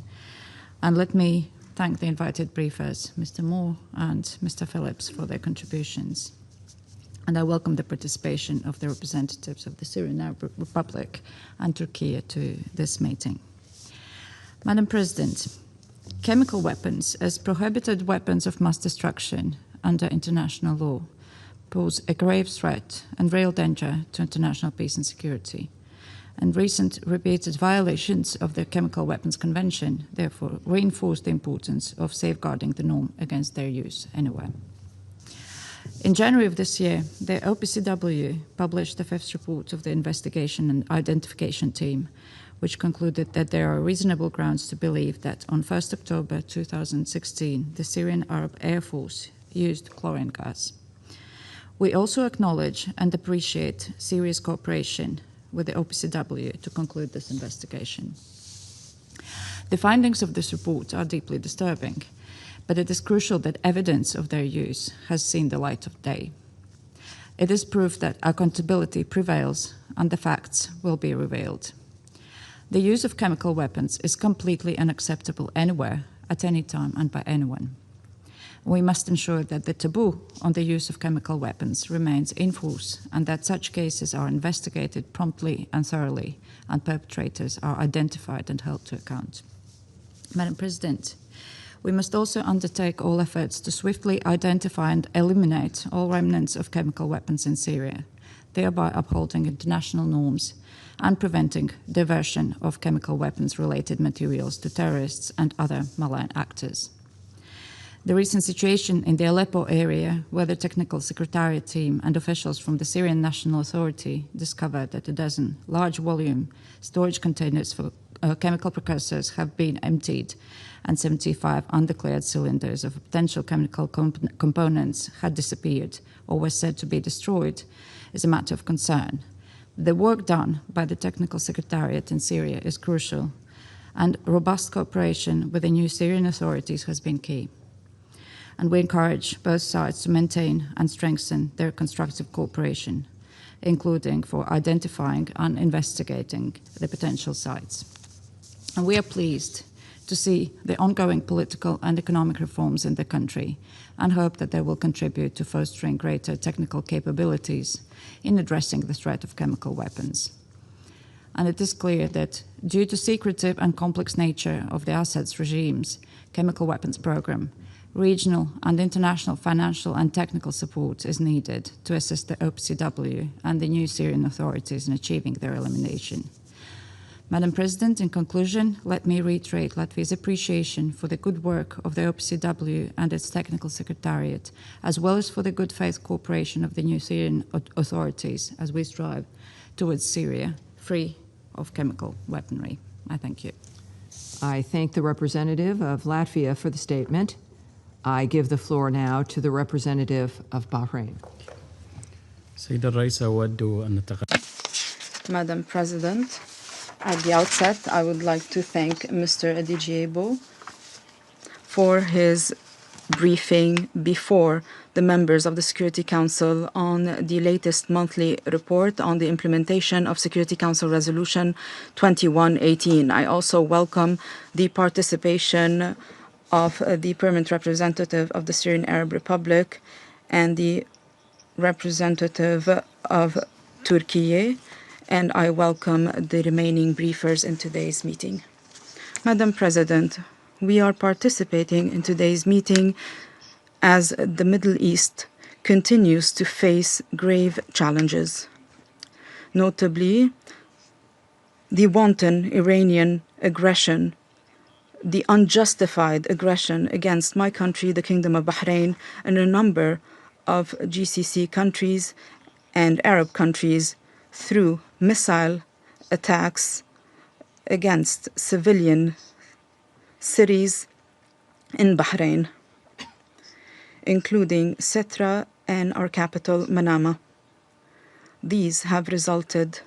And let me thank the invited briefers, Mr. Moore and Mr. Phillips, for their contributions. And I welcome the participation of the representatives of the Syrian Arab Republic and Turkey to this meeting. Madam President, chemical weapons as prohibited weapons of mass destruction under international law pose a grave threat and real danger to international peace and security. And recent repeated violations of the Chemical Weapons Convention therefore reinforce the importance of safeguarding the norm against their use anywhere. In January of this year, the OPCW published the 5th report of the Investigation and Identification Team, which concluded that there are reasonable grounds to believe that on 1st October 2016, the Syrian Arab Air Force used chlorine gas. We also acknowledge and appreciate Syria's cooperation with the OPCW to conclude this investigation. The findings of this report are deeply disturbing, but it is crucial that evidence of their use has seen the light of day. It is proof that accountability prevails and the facts will be revealed. The use of chemical weapons is completely unacceptable anywhere, at any time, and by anyone. We must ensure that the taboo on the use of chemical weapons remains in force and that such cases are investigated promptly and thoroughly and perpetrators are identified and held to account. Madam President, we must also undertake all efforts to swiftly identify and eliminate all remnants of chemical weapons in Syria, thereby upholding international norms and preventing diversion of chemical weapons-related materials to terrorists and other malign actors. The recent situation in the Aleppo area, where the Technical Secretariat team and officials from the Syrian National Authority discovered that a dozen large-volume storage containers for chemical precursors have been emptied and 75 undeclared cylinders of potential chemical components had disappeared or were said to be destroyed, is a matter of concern. The work done by the Technical Secretariat in Syria is crucial, and robust cooperation with the new Syrian authorities has been key. And we encourage both sides to maintain and strengthen their constructive cooperation, including for identifying and investigating the potential sites. And we are pleased to see the ongoing political and economic reforms in the country and hope that they will contribute to fostering greater technical capabilities in addressing the threat of chemical weapons. And it is clear that due to secretive and complex nature of the Assad's regime's chemical weapons program, regional and international financial and technical support is needed to assist the OPCW and the new Syrian authorities in achieving their elimination. Madam President, in conclusion, let me reiterate Latvia's appreciation for the good work of the OPCW and its Technical Secretariat, as well as for the good faith cooperation of the new Syrian authorities as we strive towards Syria free of chemical weaponry. I thank you. I thank the representative of Latvia for the statement. I give the floor now to the representative of Bahrain. Madam President, at the outset, I would like to thank Mr. Adedeji Ebo for his briefing before the members of the Security Council on the latest monthly report on the implementation of Security Council Resolution 2118. I also welcome the participation of the permanent representative of the Syrian Arab Republic and the representative of Turkey, and I welcome the remaining briefers in today's meeting. Madam President, we are participating in today's meeting as the Middle East continues to face grave challenges, notably the wanton Iranian aggression, the unjustified aggression against my country, the Kingdom of Bahrain, and a number of GCC countries and Arab countries through missile attacks against civilian cities in Bahrain, including Sitra and our capital, Manama. These have resulted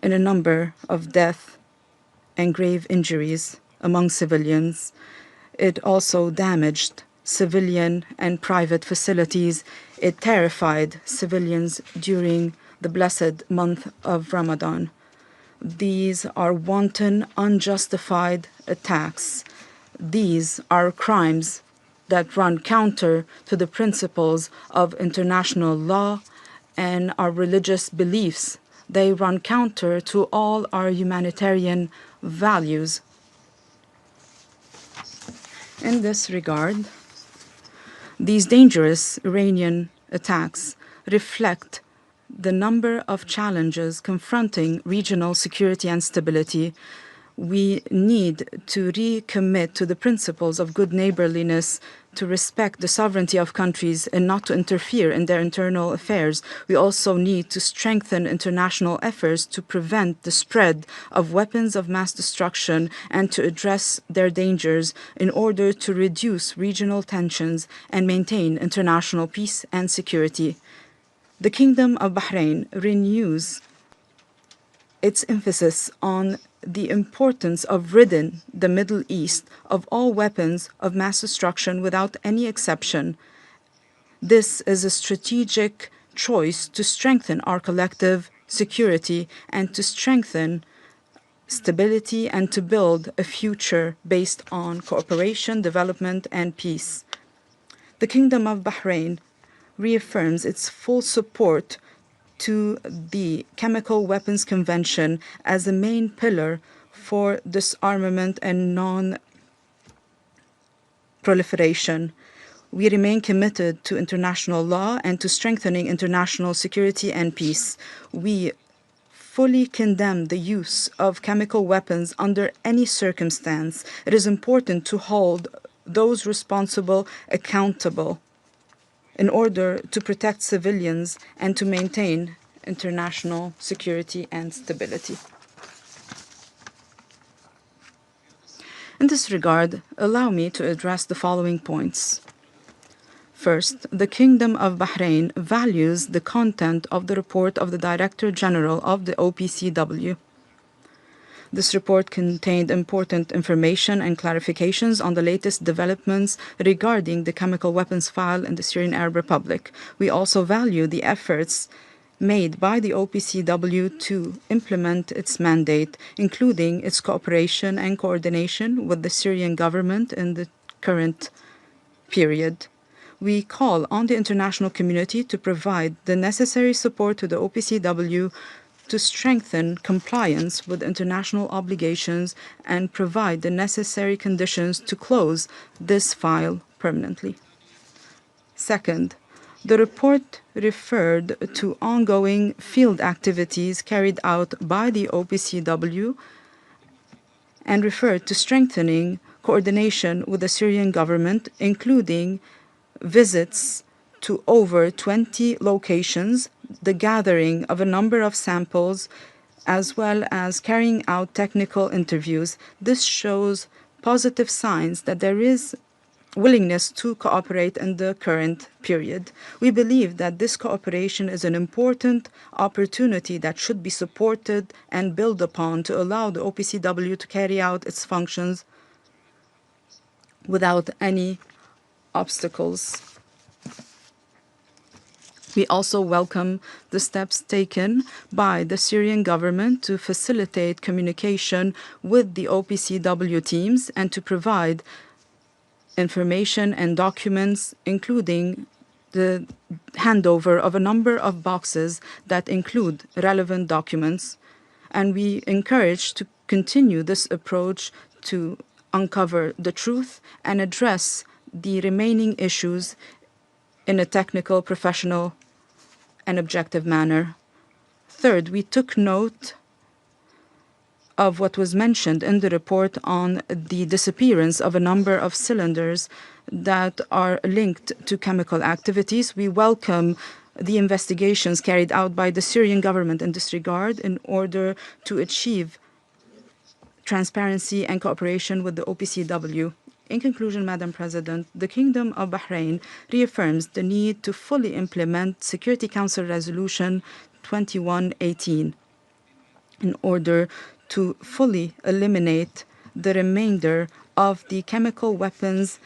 in a number of deaths and grave injuries among civilians. It also damaged civilian and private facilities. It terrified civilians during the blessed month of Ramadan. These are wanton, unjustified attacks. These are crimes that run counter to the principles of international law and our religious beliefs. They run counter to all our humanitarian values. In this regard, these dangerous Iranian attacks reflect the number of challenges confronting regional security and stability. We need to recommit to the principles of good neighborliness, to respect the sovereignty of countries and not to interfere in their internal affairs. We also need to strengthen international efforts to prevent the spread of weapons of mass destruction and to address their dangers in order to reduce regional tensions and maintain international peace and security. The Kingdom of Bahrain renews its emphasis on the importance of ridding the Middle East of all weapons of mass destruction without any exception, This is a strategic choice to strengthen our collective security and to strengthen stability and to build a future based on cooperation, development, and peace. The Kingdom of Bahrain reaffirms its full support to the Chemical Weapons Convention as a main pillar for disarmament and non-proliferation. We remain committed to international law and to strengthening international security and peace. We fully condemn the use of chemical weapons under any circumstance. It is important to hold those responsible accountable in order to protect civilians and to maintain international security and stability. In this regard, allow me to address the following points. First, the Kingdom of Bahrain values the content of the report of the Director General of the OPCW. This report contained important information and clarifications on the latest developments regarding the chemical weapons file in the Syrian Arab Republic. We also value the efforts made by the OPCW to implement its mandate, including its cooperation and coordination with the Syrian government in the current period. We call on the international community to provide the necessary support to the OPCW to strengthen compliance with international obligations and provide the necessary conditions to close this file permanently. Second, the report referred to ongoing field activities carried out by the OPCW and referred to strengthening coordination with the Syrian government, including visits to over 20 locations, the gathering of a number of samples, as well as carrying out technical interviews. This shows positive signs that there is willingness to cooperate in the current period. We believe that this cooperation is an important opportunity that should be supported and built upon to allow the OPCW to carry out its functions without any obstacles. We also welcome the steps taken by the Syrian government to facilitate communication with the OPCW teams and to provide information and documents, including the handover of a number of boxes that include relevant documents. And we encourage to continue this approach to uncover the truth and address the remaining issues in a technical, professional, and objective manner. Third, we took note of what was mentioned in the report on the disappearance of a number of cylinders that are linked to chemical activities. We welcome the investigations carried out by the Syrian government in this regard in order to achieve transparency and cooperation with the OPCW. In conclusion, Madam President, the Kingdom of Bahrain reaffirms the need to fully implement Security Council Resolution 2118 in order to fully eliminate the remainder of the chemical weapons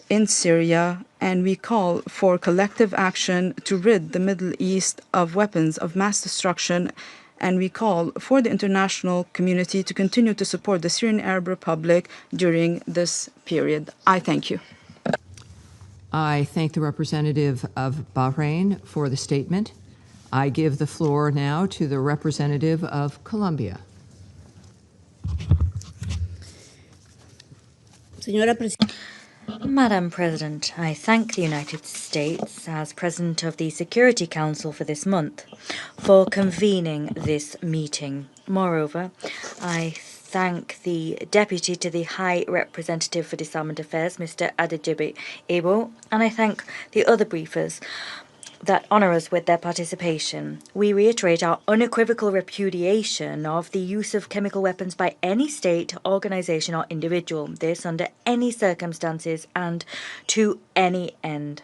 in Syria, and we call for collective action to rid the Middle East of weapons of mass destruction, and we call for the international community to continue to support the Syrian Arab Republic during this period. I thank you. I thank the representative of Bahrain for the statement. I give the floor now to the representative of Colombia. Madam President, I thank the United States, as President of the Security Council for this month, for convening this meeting. Moreover, I thank the Deputy to the High Representative for Disarmament Affairs, Mr. Adedeji Ebo, and I thank the other briefers that honour us with their participation. We reiterate our unequivocal repudiation of the use of chemical weapons by any state, organisation or individual, this under any circumstances and to any end.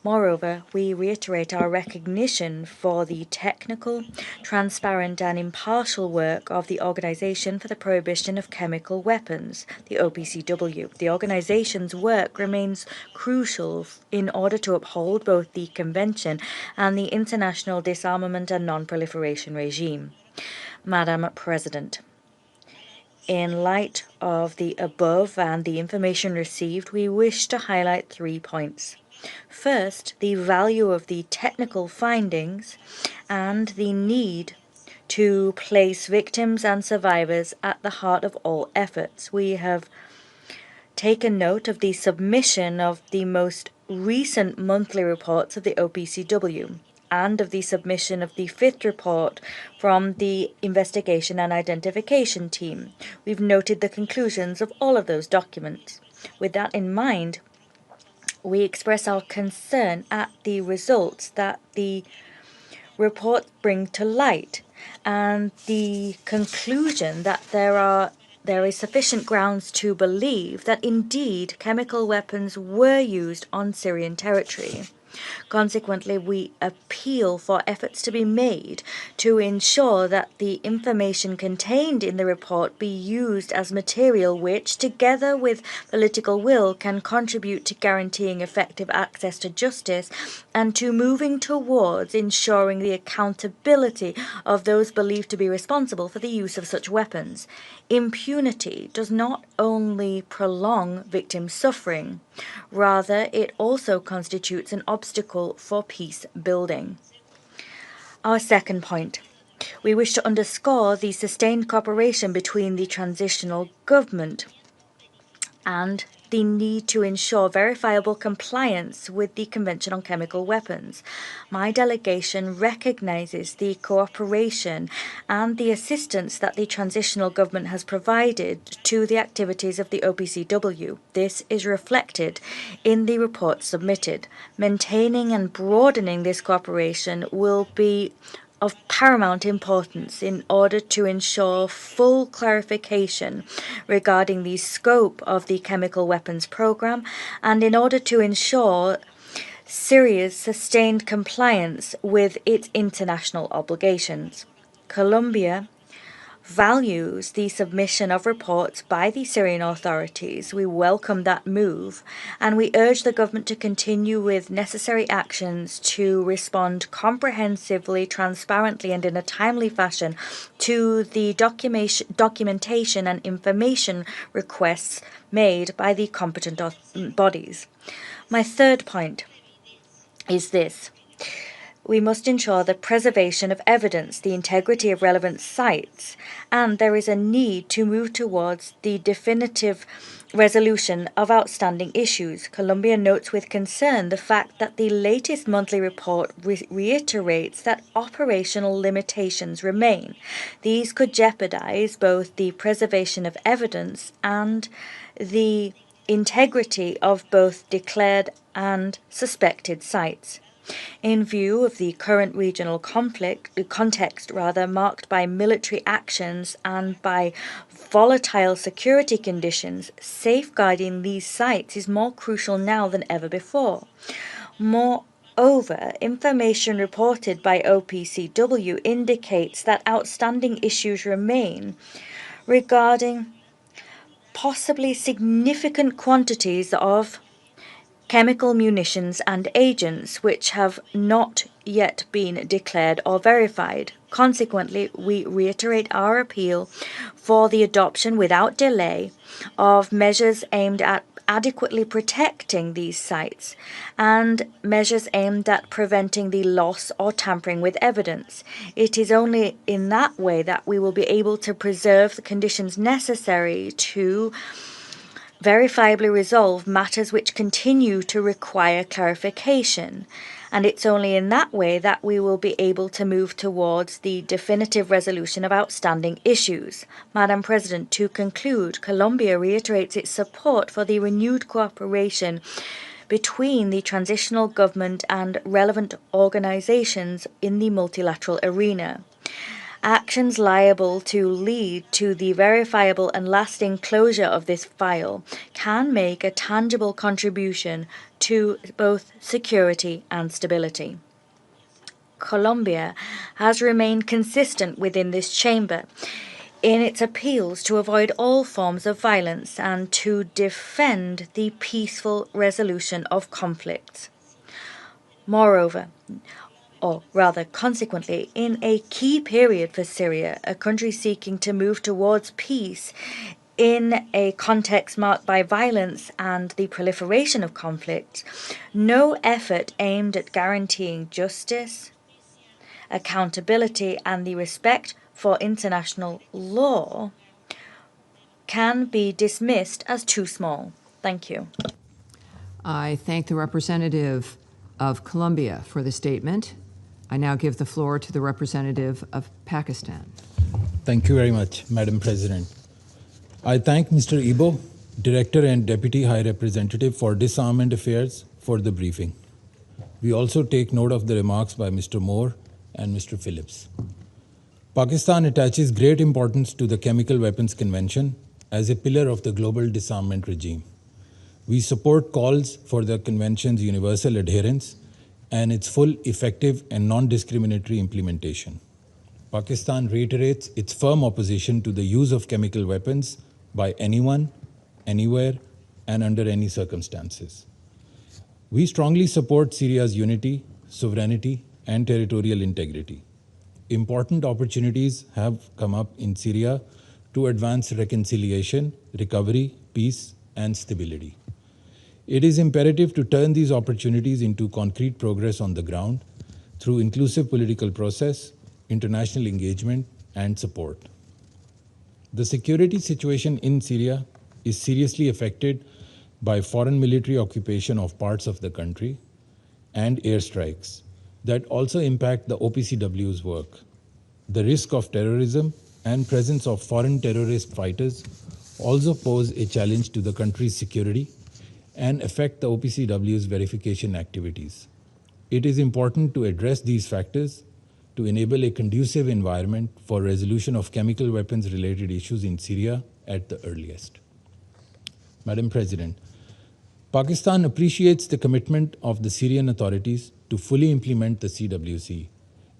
Moreover, we reiterate our recognition for the technical, transparent and impartial work of the Organization for the Prohibition of Chemical Weapons, the OPCW. The organization's work remains crucial in order to uphold both the Convention and the international disarmament and non-proliferation regime. Madam President, in light of the above and the information received, we wish to highlight 3 points. First, the value of the technical findings and the need to place victims and survivors at the heart of all efforts. We have taken note of the submission of the most recent monthly reports of the OPCW and of the submission of the 5th report from the Investigation and Identification Team. We've noted the conclusions of all of those documents. With that in mind, we express our concern at the results that the report bring to light and the conclusion that there is sufficient grounds to believe that indeed chemical weapons were used on Syrian territory. Consequently, we appeal for efforts to be made to ensure that the information contained in the report be used as material which, together with political will, can contribute to guaranteeing effective access to justice and to moving towards ensuring the accountability of those believed to be responsible for the use of such weapons. Impunity does not only prolong victim suffering, rather it also constitutes an obstacle for peace building. Our second point. We wish to underscore the sustained cooperation between the transitional government and the need to ensure verifiable compliance with the Convention on Chemical Weapons. My delegation recognizes the cooperation and the assistance that the transitional government has provided to the activities of the OPCW. This is reflected in the report submitted. Maintaining and broadening this cooperation will be of paramount importance in order to ensure full clarification regarding the scope of the chemical weapons program and in order to ensure Syria's sustained compliance with its international obligations. Colombia values the submission of reports by the Syrian authorities. We welcome that move, and we urge the government to continue with necessary actions to respond comprehensively, transparently, and in a timely fashion to the documentation and information requests made by the competent bodies. My third point is this. We must ensure the preservation of evidence, the integrity of relevant sites, and there is a need to move towards the definitive resolution of outstanding issues. Colombia notes with concern the fact that the latest monthly report reiterates that operational limitations remain. These could jeopardize both the preservation of evidence and the integrity of both declared and suspected sites. In view of the current regional context marked by military actions and by volatile security conditions, safeguarding these sites is more crucial now than ever before. Moreover, information reported by OPCW indicates that outstanding issues remain regarding possibly significant quantities of chemical munitions and agents which have not yet been declared or verified. Consequently, we reiterate our appeal for the adoption without delay of measures aimed at adequately protecting these sites and measures aimed at preventing the loss or tampering with evidence. It is only in that way that we will be able to preserve the conditions necessary to verifiably resolve matters which continue to require clarification, and it's only in that way that we will be able to move towards the definitive resolution of outstanding issues. Madam President, to conclude, Colombia reiterates its support for the renewed cooperation between the transitional government and relevant organizations in the multilateral arena. Actions liable to lead to the verifiable and lasting closure of this file can make a tangible contribution to both security and stability. Colombia has remained consistent within this chamber in its appeals to avoid all forms of violence and to defend the peaceful resolution of conflicts. Moreover, or rather consequently, in a key period for Syria, a country seeking to move towards peace in a context marked by violence and the proliferation of conflicts, no effort aimed at guaranteeing justice, accountability, and the respect for international law can be dismissed as too small. Thank you. I thank the representative of Colombia for the statement. I now give the floor to the representative of Pakistan. Thank you very much, Madam President. I thank Mr. Ebo, Director and Deputy High Representative for Disarmament Affairs, for the briefing. We also take note of the remarks by Mr. Moore and Mr. Phillips. Pakistan attaches great importance to the Chemical Weapons Convention as a pillar of the global disarmament regime. We support calls for the Convention's universal adherence and its full, effective, and non-discriminatory implementation. Pakistan reiterates its firm opposition to the use of chemical weapons by anyone, anywhere, and under any circumstances. We strongly support Syria's unity, sovereignty, and territorial integrity. Important opportunities have come up in Syria to advance reconciliation, recovery, peace, and stability. It is imperative to turn these opportunities into concrete progress on the ground through inclusive political process, international engagement, and support. The security situation in Syria is seriously affected by foreign military occupation of parts of the country and airstrikes that also impact the OPCW's work. The risk of terrorism and presence of foreign terrorist fighters also pose a challenge to the country's security and affect the OPCW's verification activities. It is important to address these factors to enable a conducive environment for resolution of chemical weapons-related issues in Syria at the earliest. Madam President, Pakistan appreciates the commitment of the Syrian authorities to fully implement the CWC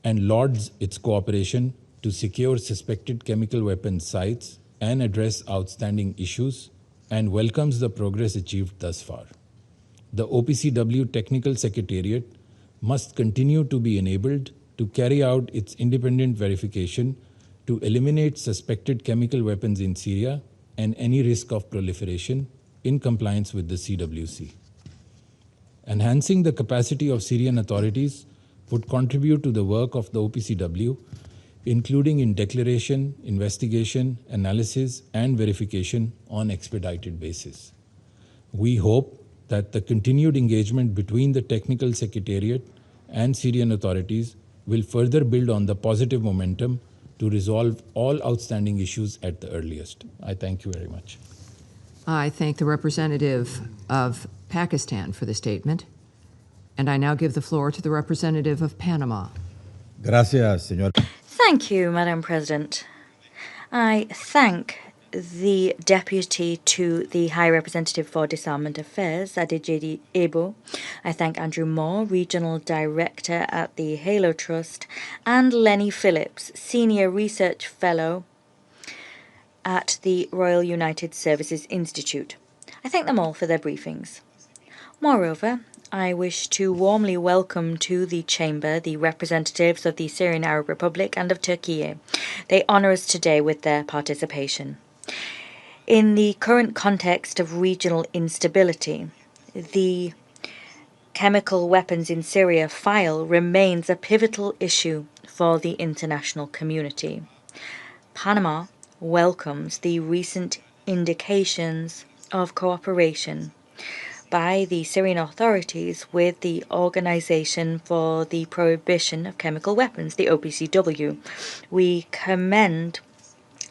and lauds its cooperation to secure suspected chemical weapons sites and address outstanding issues, and welcomes the progress achieved thus far. The OPCW Technical Secretariat must continue to be enabled to carry out its independent verification to eliminate suspected chemical weapons in Syria and any risk of proliferation in compliance with the CWC. Enhancing the capacity of Syrian authorities would contribute to the work of the OPCW, including in declaration, investigation, analysis, and verification on expedited basis. We hope that the continued engagement between the Technical Secretariat and Syrian authorities will further build on the positive momentum to resolve all outstanding issues at the earliest. I thank you very much. I thank the representative of Pakistan for the statement, and I now give the floor to the representative of Panama. Gracias, señor. Thank you, Madam President. I thank the Deputy to the High Representative for Disarmament Affairs, Adedeji Ebo. I thank Andrew Moore, Regional Director at the Halo Trust, and Lenny Phillips, Senior Research Fellow at the Royal United Services Institute. I thank them all for their briefings. Moreover, I wish to warmly welcome to the Chamber the representatives of the Syrian Arab Republic and of Turkey. They honour us today with their participation. In the current context of regional instability, the chemical weapons in Syria file remains a pivotal issue for the international community. Panama welcomes the recent indications of cooperation by the Syrian authorities with the Organization for the Prohibition of Chemical Weapons, the OPCW. We commend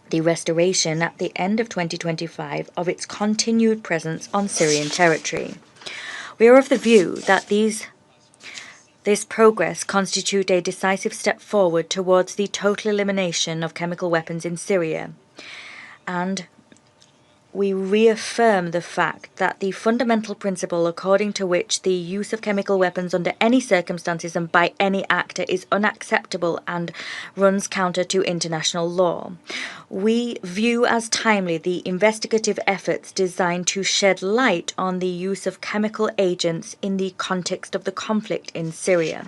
the restoration at the end of 2025 of its continued presence on Syrian territory. We are of the view that this This progress constitutes a decisive step forward towards the total elimination of chemical weapons in Syria. And we reaffirm the fact that the fundamental principle according to which the use of chemical weapons under any circumstances and by any actor is unacceptable and runs counter to international law. We view as timely the investigative efforts designed to shed light on the use of chemical agents in the context of the conflict in Syria.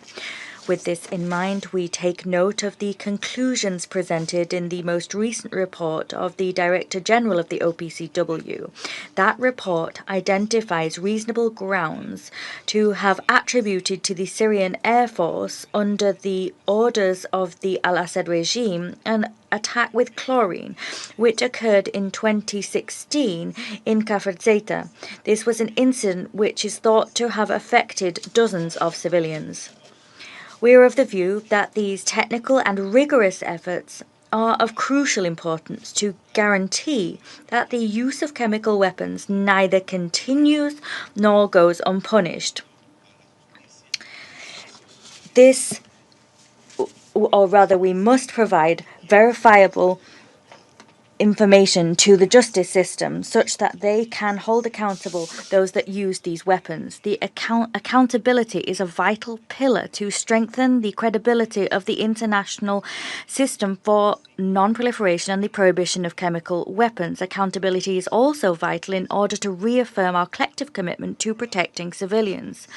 With this in mind, we take note of the conclusions presented in the most recent report of the Director General of the OPCW. That report identifies reasonable grounds to have attributed to the Syrian Air Force, under the orders of the Al-Assad regime, an attack with chlorine, which occurred in 2016 in Kafr Zeita. This was an incident which is thought to have affected dozens of civilians. We are of the view that these technical and rigorous efforts are of crucial importance to guarantee that the use of chemical weapons neither continues nor goes unpunished. We must provide verifiable information to the justice system such that they can hold accountable those that use these weapons. The accountability is a vital pillar to strengthen the credibility of the international system for non-proliferation and the prohibition of chemical weapons. Accountability is also vital in order to reaffirm our collective commitment to protecting civilians.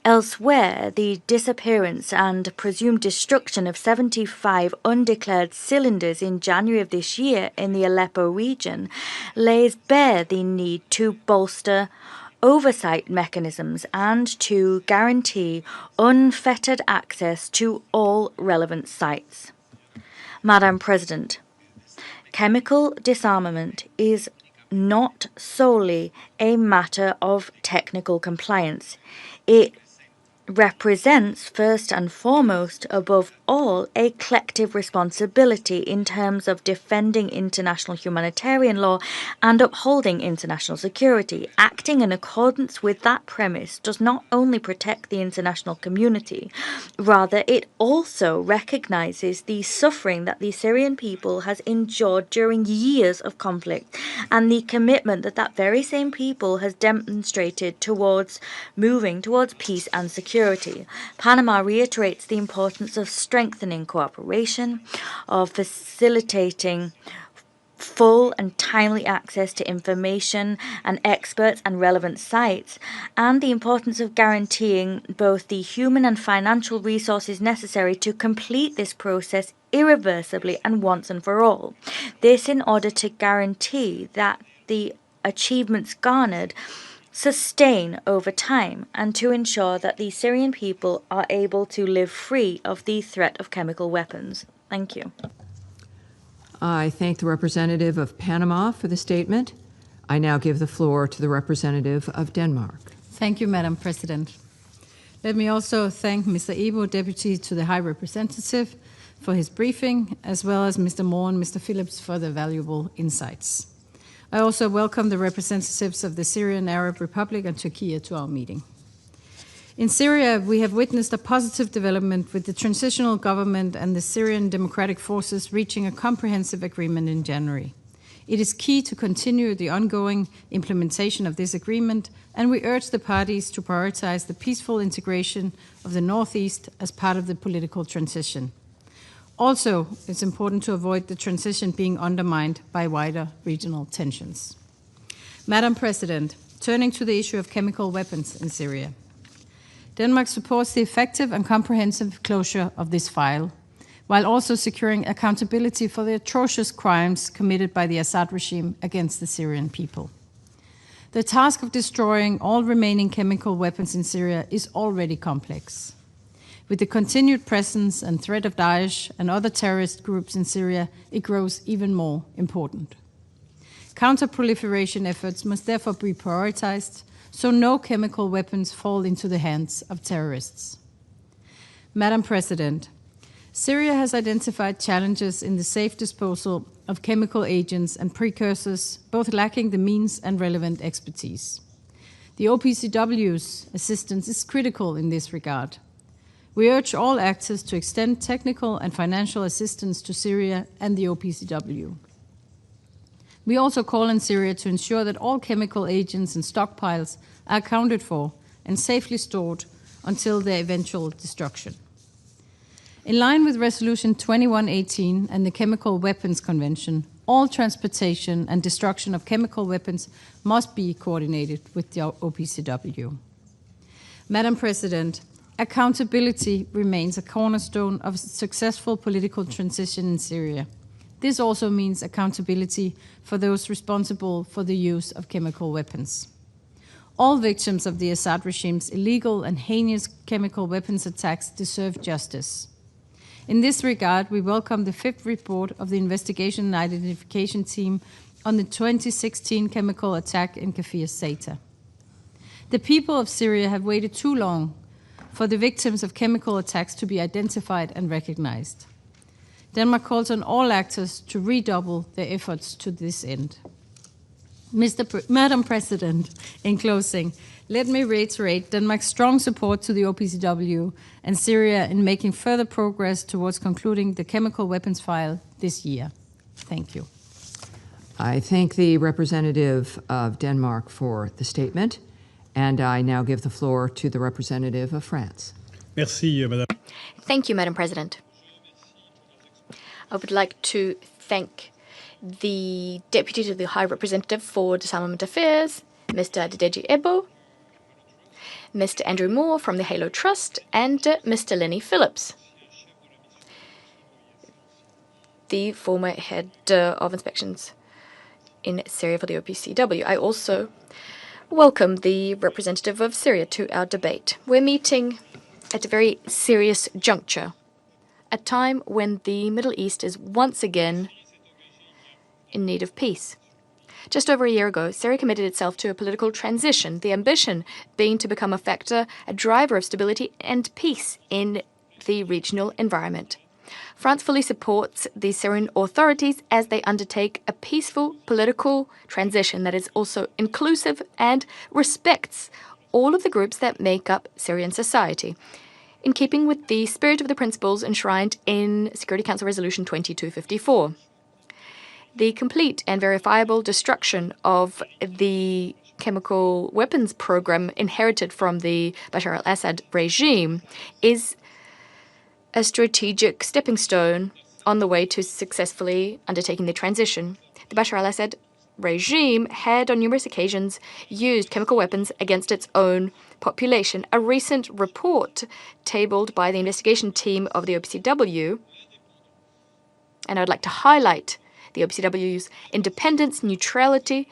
Elsewhere, the disappearance and presumed destruction of 75 undeclared cylinders in January of this year in the Aleppo region lays bare the need to bolster oversight mechanisms and to guarantee unfettered access to all relevant sites. Madam President, chemical disarmament is not solely a matter of technical compliance. It represents, first and foremost, above all, a collective responsibility in terms of defending international humanitarian law and upholding international security. Acting in accordance with that premise does not only protect the international community, rather it also recognizes the suffering that the Syrian people has endured during years of conflict and the commitment that that very same people has demonstrated towards moving towards peace and security. Panama reiterates the importance of strengthening cooperation, of facilitating full and timely access to information and experts and relevant sites, and the importance of guaranteeing both the human and financial resources necessary to complete this process irreversibly and once and for all. This in order to guarantee that the achievements garnered sustain over time and to ensure that the Syrian people are able to live free of the threat of chemical weapons. Thank you. I thank the representative of Panama for the statement. I now give the floor to the representative of Denmark. Thank you, Madam President. Let me also thank Mr. Ebo, Deputy to the High Representative, for his briefing, as well as Mr. Moore and Mr. Phillips for their valuable insights. I also welcome the representatives of the Syrian Arab Republic and Turkey to our meeting. In Syria, we have witnessed a positive development with the transitional government and the Syrian Democratic Forces reaching a comprehensive agreement in January. It is key to continue the ongoing implementation of this agreement, and we urge the parties to prioritize the peaceful integration of the Northeast as part of the political transition. Also, it's important to avoid the transition being undermined by wider regional tensions. Madam President, turning to the issue of chemical weapons in Syria. Denmark supports the effective and comprehensive closure of this file, while also securing accountability for the atrocious crimes committed by the Assad regime against the Syrian people. The task of destroying all remaining chemical weapons in Syria is already complex. With the continued presence and threat of Daesh and other terrorist groups in Syria, it grows even more important. Counter-proliferation efforts must therefore be prioritized so no chemical weapons fall into the hands of terrorists. Madam President, Syria has identified challenges in the safe disposal of chemical agents and precursors, both lacking the means and relevant expertise. The OPCW's assistance is critical in this regard. We urge all actors to extend technical and financial assistance to Syria and the OPCW. We also call on Syria to ensure that all chemical agents and stockpiles are accounted for and safely stored until their eventual destruction. In line with Resolution 2118 and the Chemical Weapons Convention, all transportation and destruction of chemical weapons must be coordinated with the OPCW. Madam President, accountability remains a cornerstone of successful political transition in Syria. This also means accountability for those responsible for the use of chemical weapons. All victims of the Assad regime's illegal and heinous chemical weapons attacks deserve justice. In this regard, we welcome the fifth report of the Investigation and Identification Team on the 2016 chemical attack in Kafr Zeita. The people of Syria have waited too long for the victims of chemical attacks to be identified and recognized. Denmark calls on all actors to redouble their efforts to this end. Madam President, in closing, let me reiterate Denmark's strong support to the OPCW and Syria in making further progress towards concluding the chemical weapons file this year. Thank you. I thank the representative of Denmark for the statement, and I now give the floor to the representative of France. Merci, Madame. Thank you, Madam President. I would like to thank the Deputy to the High Representative for Disarmament Affairs, Mr. Adedeji Ebo, Mr. Andrew Moore from the Halo Trust, and Mr. Lenny Phillips, the former head of inspections in Syria for the OPCW. I also welcome the representative of Syria to our debate. We're meeting at a very serious juncture, a time when the Middle East is once again in need of peace. Just over a year ago, Syria committed itself to a political transition, the ambition being to become a factor, a driver of stability and peace in the regional environment. France fully supports the Syrian authorities as they undertake a peaceful political transition that is also inclusive and respects all of the groups that make up Syrian society, in keeping with the spirit of the principles enshrined in Security Council Resolution 2254. The complete and verifiable destruction of the chemical weapons program inherited from the Bashar al-Assad regime is a strategic stepping stone on the way to successfully undertaking the transition. The Bashar al-Assad regime had on numerous occasions used chemical weapons against its own population. A recent report tabled by the investigation team of the OPCW, and I would like to highlight the OPCW's independence, neutrality,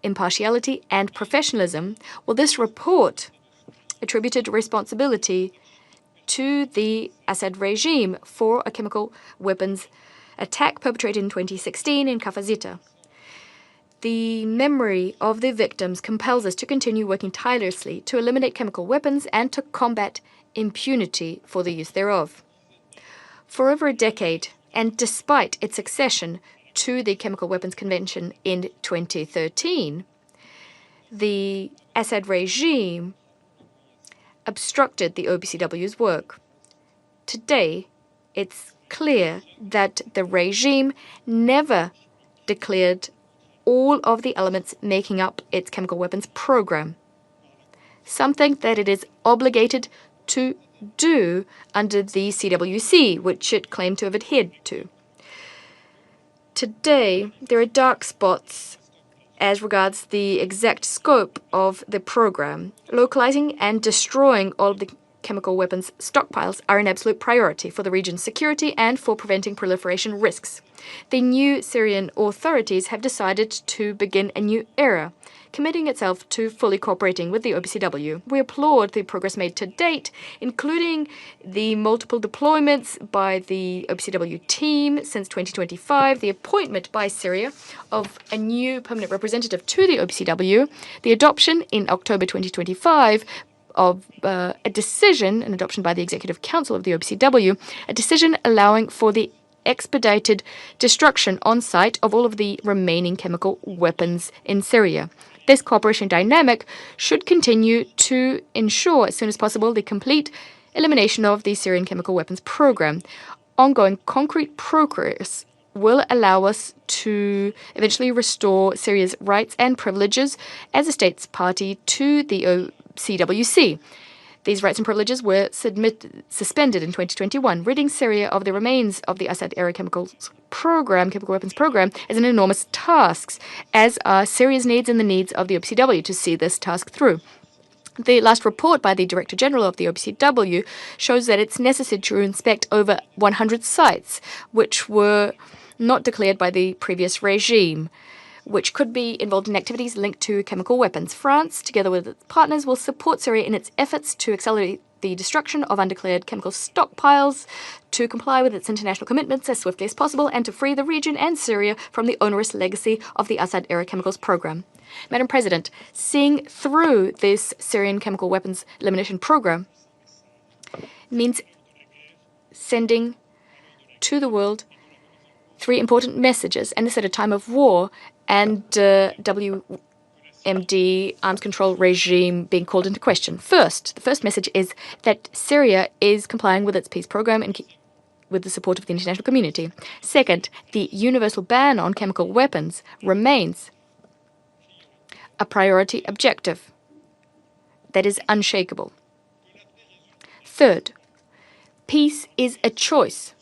impartiality, and professionalism. Well, this report attributed responsibility to the Assad regime for a chemical weapons attack perpetrated in 2016 in Kafr Zeita. The memory of the victims compels us to continue working tirelessly to eliminate chemical weapons and to combat impunity for the use thereof. For over a decade, and despite its accession to the Chemical Weapons Convention in 2013, the Assad regime obstructed the OPCW's work. Today, it's clear that the regime never declared all of the elements making up its chemical weapons program, something that it is obligated to do under the CWC, which it claimed to have adhered to. Today, there are dark spots as regards the exact scope of the program. Localizing and destroying all of the chemical weapons stockpiles are an absolute priority for the region's security and for preventing proliferation risks. The new Syrian authorities have decided to begin a new era, committing itself to fully cooperating with the OPCW. We applaud the progress made to date, including the multiple deployments by the OPCW team since 2025, the appointment by Syria of a new permanent representative to the OPCW, the adoption in October 2025 of a decision, an adoption by the Executive Council of the OPCW, a decision allowing for the expedited destruction on site of all of the remaining chemical weapons in Syria. This cooperation dynamic should continue to ensure, as soon as possible, the complete elimination of the Syrian chemical weapons program. Ongoing concrete progress will allow us to eventually restore Syria's rights and privileges as a states party to the OPCWC. These rights and privileges were suspended in 2021. Ridding Syria of the remains of the Assad-era chemical weapons program, is an enormous task, as are Syria's needs and the needs of the OPCW to see this task through. The last report by the Director General of the OPCW shows that it's necessary to inspect over 100 sites which were not declared by the previous regime, which could be involved in activities linked to chemical weapons. France, together with its partners, will support Syria in its efforts to accelerate the destruction of undeclared chemical stockpiles, to comply with its international commitments as swiftly as possible, and to free the region and Syria from the onerous legacy of the Assad-era chemicals program. Madam President, seeing through this Syrian chemical weapons elimination program means sending to the world 3 important messages, and this at a time of war and WMD arms control regime being called into question. First, the first message is that Syria is complying with its peace program and with the support of the international community. Second, the universal ban on chemical weapons remains a priority objective that is unshakable. Third, peace is a choice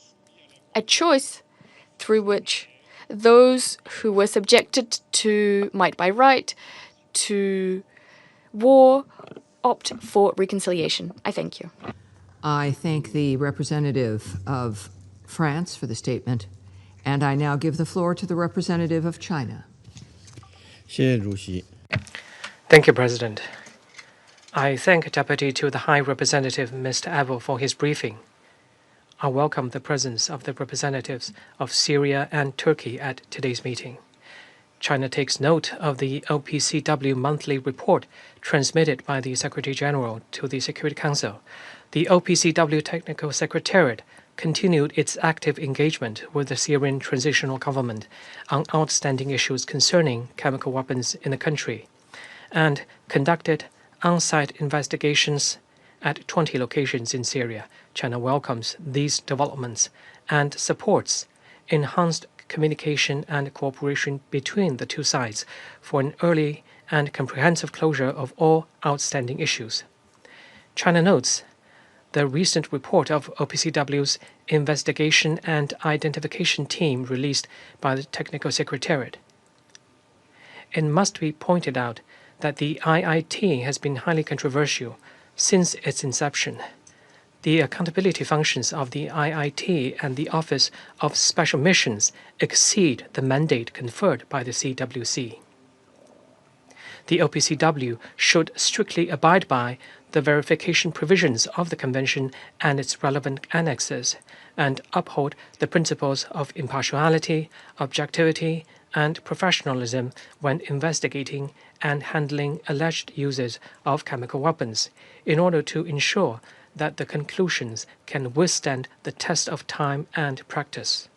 through which those who were subjected to might by right, to war, opt for reconciliation. I thank you. I thank the representative of France for the statement, and I now give the floor to the representative of China. Thank you, President. I thank Deputy to the High Representative, Mr. Ebo, for his briefing. I welcome the presence of the representatives of Syria and Turkey at today's meeting. China takes note of the OPCW monthly report transmitted by the Secretary General to the Security Council. The OPCW Technical Secretariat continued its active engagement with the Syrian transitional government on outstanding issues concerning chemical weapons in the country, and conducted on-site investigations at 20 locations in Syria. China welcomes these developments and supports enhanced communication and cooperation between the two sides for an early and comprehensive closure of all outstanding issues. China notes the recent report of OPCW's Investigation and Identification Team released by the Technical Secretariat. It must be pointed out that the IIT has been highly controversial since its inception. The accountability functions of the IIT and the Office of Special Missions exceed the mandate conferred by the CWC. The OPCW should strictly abide by the verification provisions of the Convention and its relevant annexes, and uphold the principles of impartiality, objectivity, and professionalism when investigating and handling alleged uses of chemical weapons, in order to ensure that the conclusions can withstand the test of time and practice.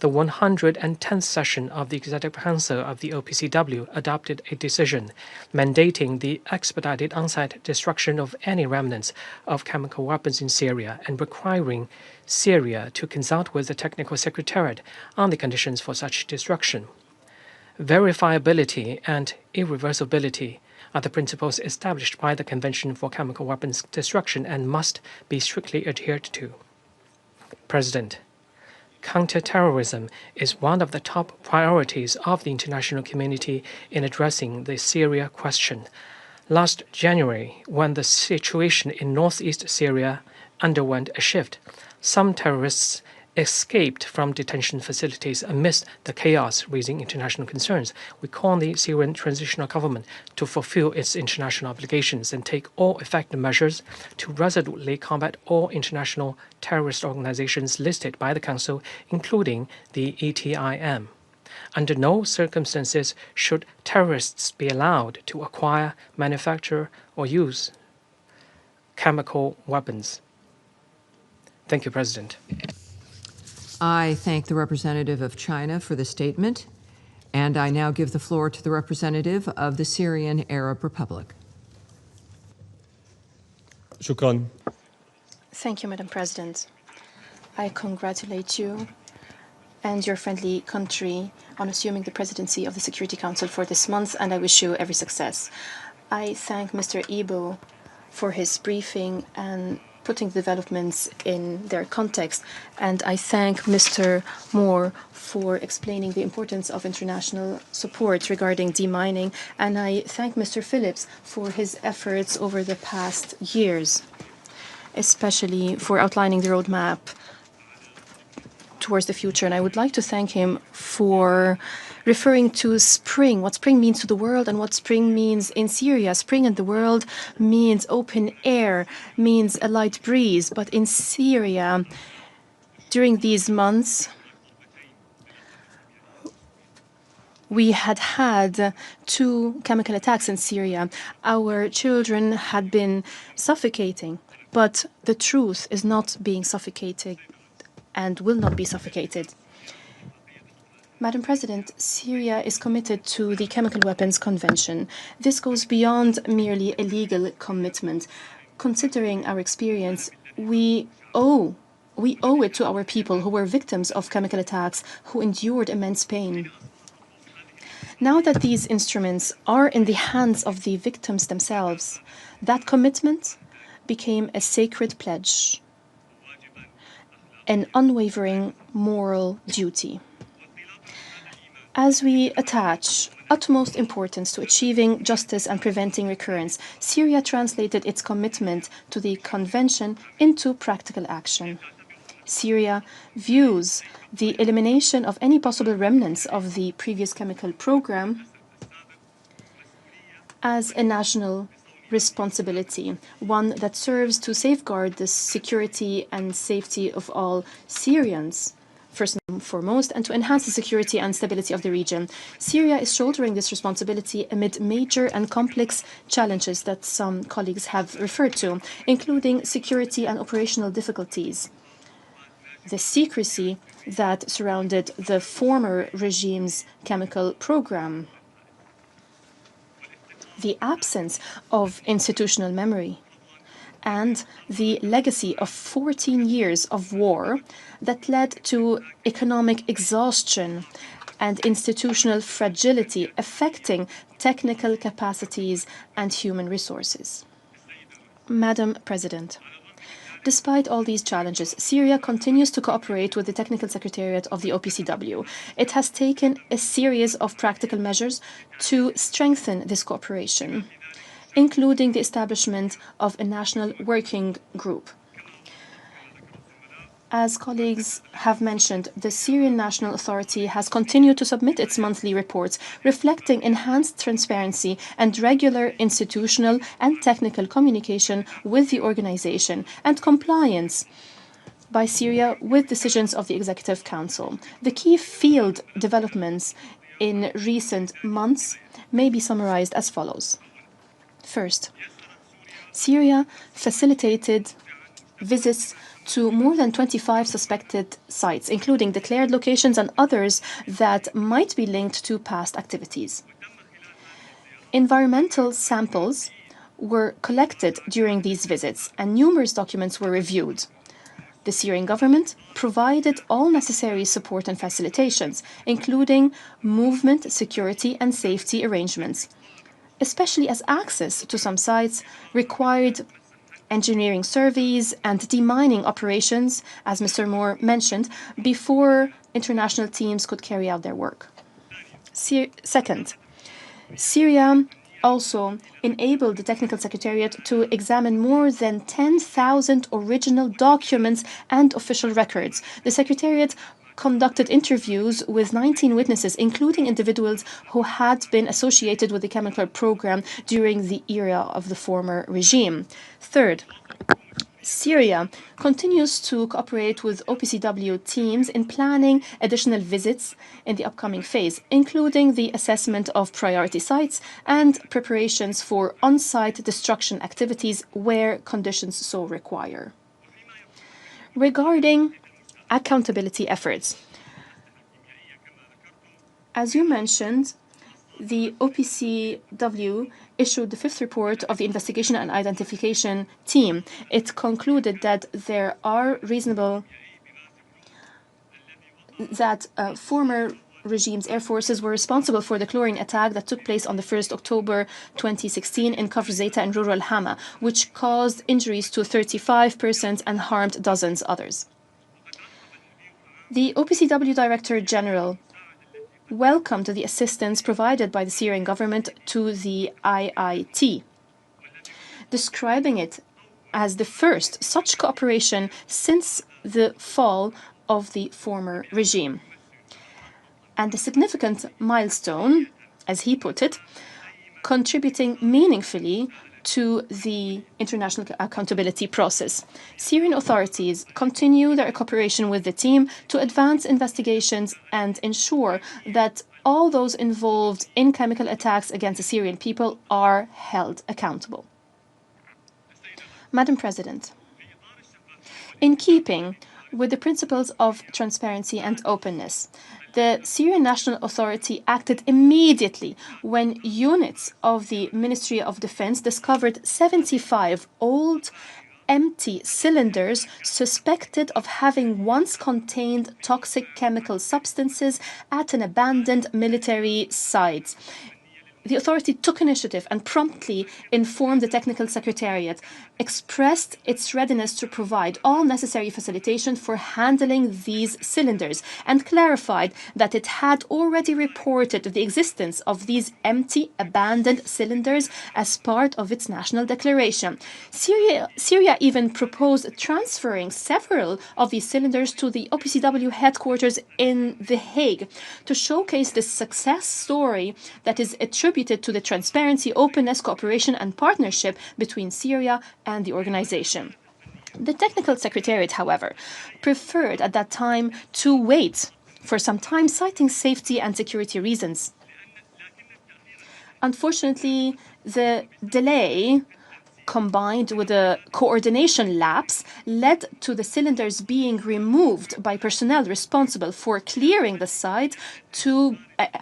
The 110th session of the Executive Council of the OPCW adopted a decision mandating the expedited on-site destruction of any remnants of chemical weapons in Syria and requiring Syria to consult with the Technical Secretariat on the conditions for such destruction. Verifiability and irreversibility are the principles established by the Convention for Chemical Weapons Destruction and must be strictly adhered to. President, counterterrorism is one of the top priorities of the international community in addressing the Syria question. Last January, when the situation in northeast Syria underwent a shift, some terrorists escaped from detention facilities amidst the chaos, raising international concerns. We call on the Syrian transitional government to fulfill its international obligations and take all effective measures to resolutely combat all international terrorist organizations listed by the Council, including the ETIM. Under no circumstances should terrorists be allowed to acquire, manufacture, or use chemical weapons. Thank you, President. I thank the representative of China for the statement, and I now give the floor to the representative of the Syrian Arab Republic. شكرا. Thank you, Madam President. I congratulate you and your friendly country on assuming the presidency of the Security Council for this month, and I wish you every success. I thank Mr. Ebo for his briefing and putting developments in their context, and I thank Mr. Moore for explaining the importance of international support regarding demining, and I thank Mr. Phillips for his efforts over the past years, especially for outlining the roadmap towards the future. And I would like to thank him for referring to spring, what spring means to the world and what spring means in Syria. Spring in the world means open air, means a light breeze. But in Syria, during these months, we had 2 chemical attacks in Syria. Our children had been suffocating, but the truth is not being suffocated and will not be suffocated. Madam President, Syria is committed to the Chemical Weapons Convention. This goes beyond merely a legal commitment. Considering our experience, we owe it to our people who were victims of chemical attacks, who endured immense pain. Now that these instruments are in the hands of the victims themselves, that commitment became a sacred pledge, an unwavering moral duty. As we attach utmost importance to achieving justice and preventing recurrence, Syria translated its commitment to the Convention into practical action. Syria views the elimination of any possible remnants of the previous chemical program as a national responsibility, one that serves to safeguard the security and safety of all Syrians, first and foremost, and to enhance the security and stability of the region. Syria is shouldering this responsibility amid major and complex challenges that some colleagues have referred to, including security and operational difficulties, the secrecy that surrounded the former regime's chemical program, the absence of institutional memory, and the legacy of 14 years of war that led to economic exhaustion and institutional fragility affecting technical capacities and human resources. Madam President, despite all these challenges, Syria continues to cooperate with the Technical Secretariat of the OPCW. It has taken a series of practical measures to strengthen this cooperation, including the establishment of a national working group. As colleagues have mentioned, the Syrian National Authority has continued to submit its monthly reports, reflecting enhanced transparency and regular institutional and technical communication with the organization and compliance by Syria with decisions of the Executive Council. The key field developments in recent months may be summarized as follows. First, Syria facilitated visits to more than 25 suspected sites, including declared locations and others that might be linked to past activities. Environmental samples were collected during these visits, and numerous documents were reviewed. The Syrian government provided all necessary support and facilitations, including movement, security, and safety arrangements, especially as access to some sites required engineering surveys and demining operations, as Mr. Moore mentioned, before international teams could carry out their work. Second, Syria also enabled the Technical Secretariat to examine more than 10,000 original documents and official records. The Secretariat conducted interviews with 19 witnesses, including individuals who had been associated with the chemical program during the era of the former regime. Third, Syria continues to cooperate with OPCW teams in planning additional visits in the upcoming phase, including the assessment of priority sites and preparations for on-site destruction activities where conditions so require. Regarding accountability efforts, as you mentioned, the OPCW issued the fifth report of the Investigation and Identification Team. It concluded that there are former regime's air forces were responsible for the chlorine attack that took place on the 1st October 2016 in Kafr Zeita in rural Hama, which caused injuries to 35 persons and harmed dozens others. The OPCW Director General welcomed the assistance provided by the Syrian government to the IIT, describing it as the first such cooperation since the fall of the former regime, and a significant milestone, as he put it, contributing meaningfully to the international accountability process. Syrian authorities continue their cooperation with the team to advance investigations and ensure that all those involved in chemical attacks against the Syrian people are held accountable. Madam President, in keeping with the principles of transparency and openness, the Syrian National Authority acted immediately when units of the Ministry of Defense discovered 75 old, empty cylinders suspected of having once contained toxic chemical substances at an abandoned military site. The authority took initiative and promptly informed the Technical Secretariat, expressed its readiness to provide all necessary facilitation for handling these cylinders, and clarified that it had already reported the existence of these empty, abandoned cylinders as part of its national declaration. Syria even proposed transferring several of these cylinders to the OPCW headquarters in The Hague to showcase the success story that is attributed to the transparency, openness, cooperation, and partnership between Syria and the organization. The Technical Secretariat, however, preferred at that time to wait for some time, citing safety and security reasons. Unfortunately, the delay, combined with a coordination lapse, led to the cylinders being removed by personnel responsible for clearing the site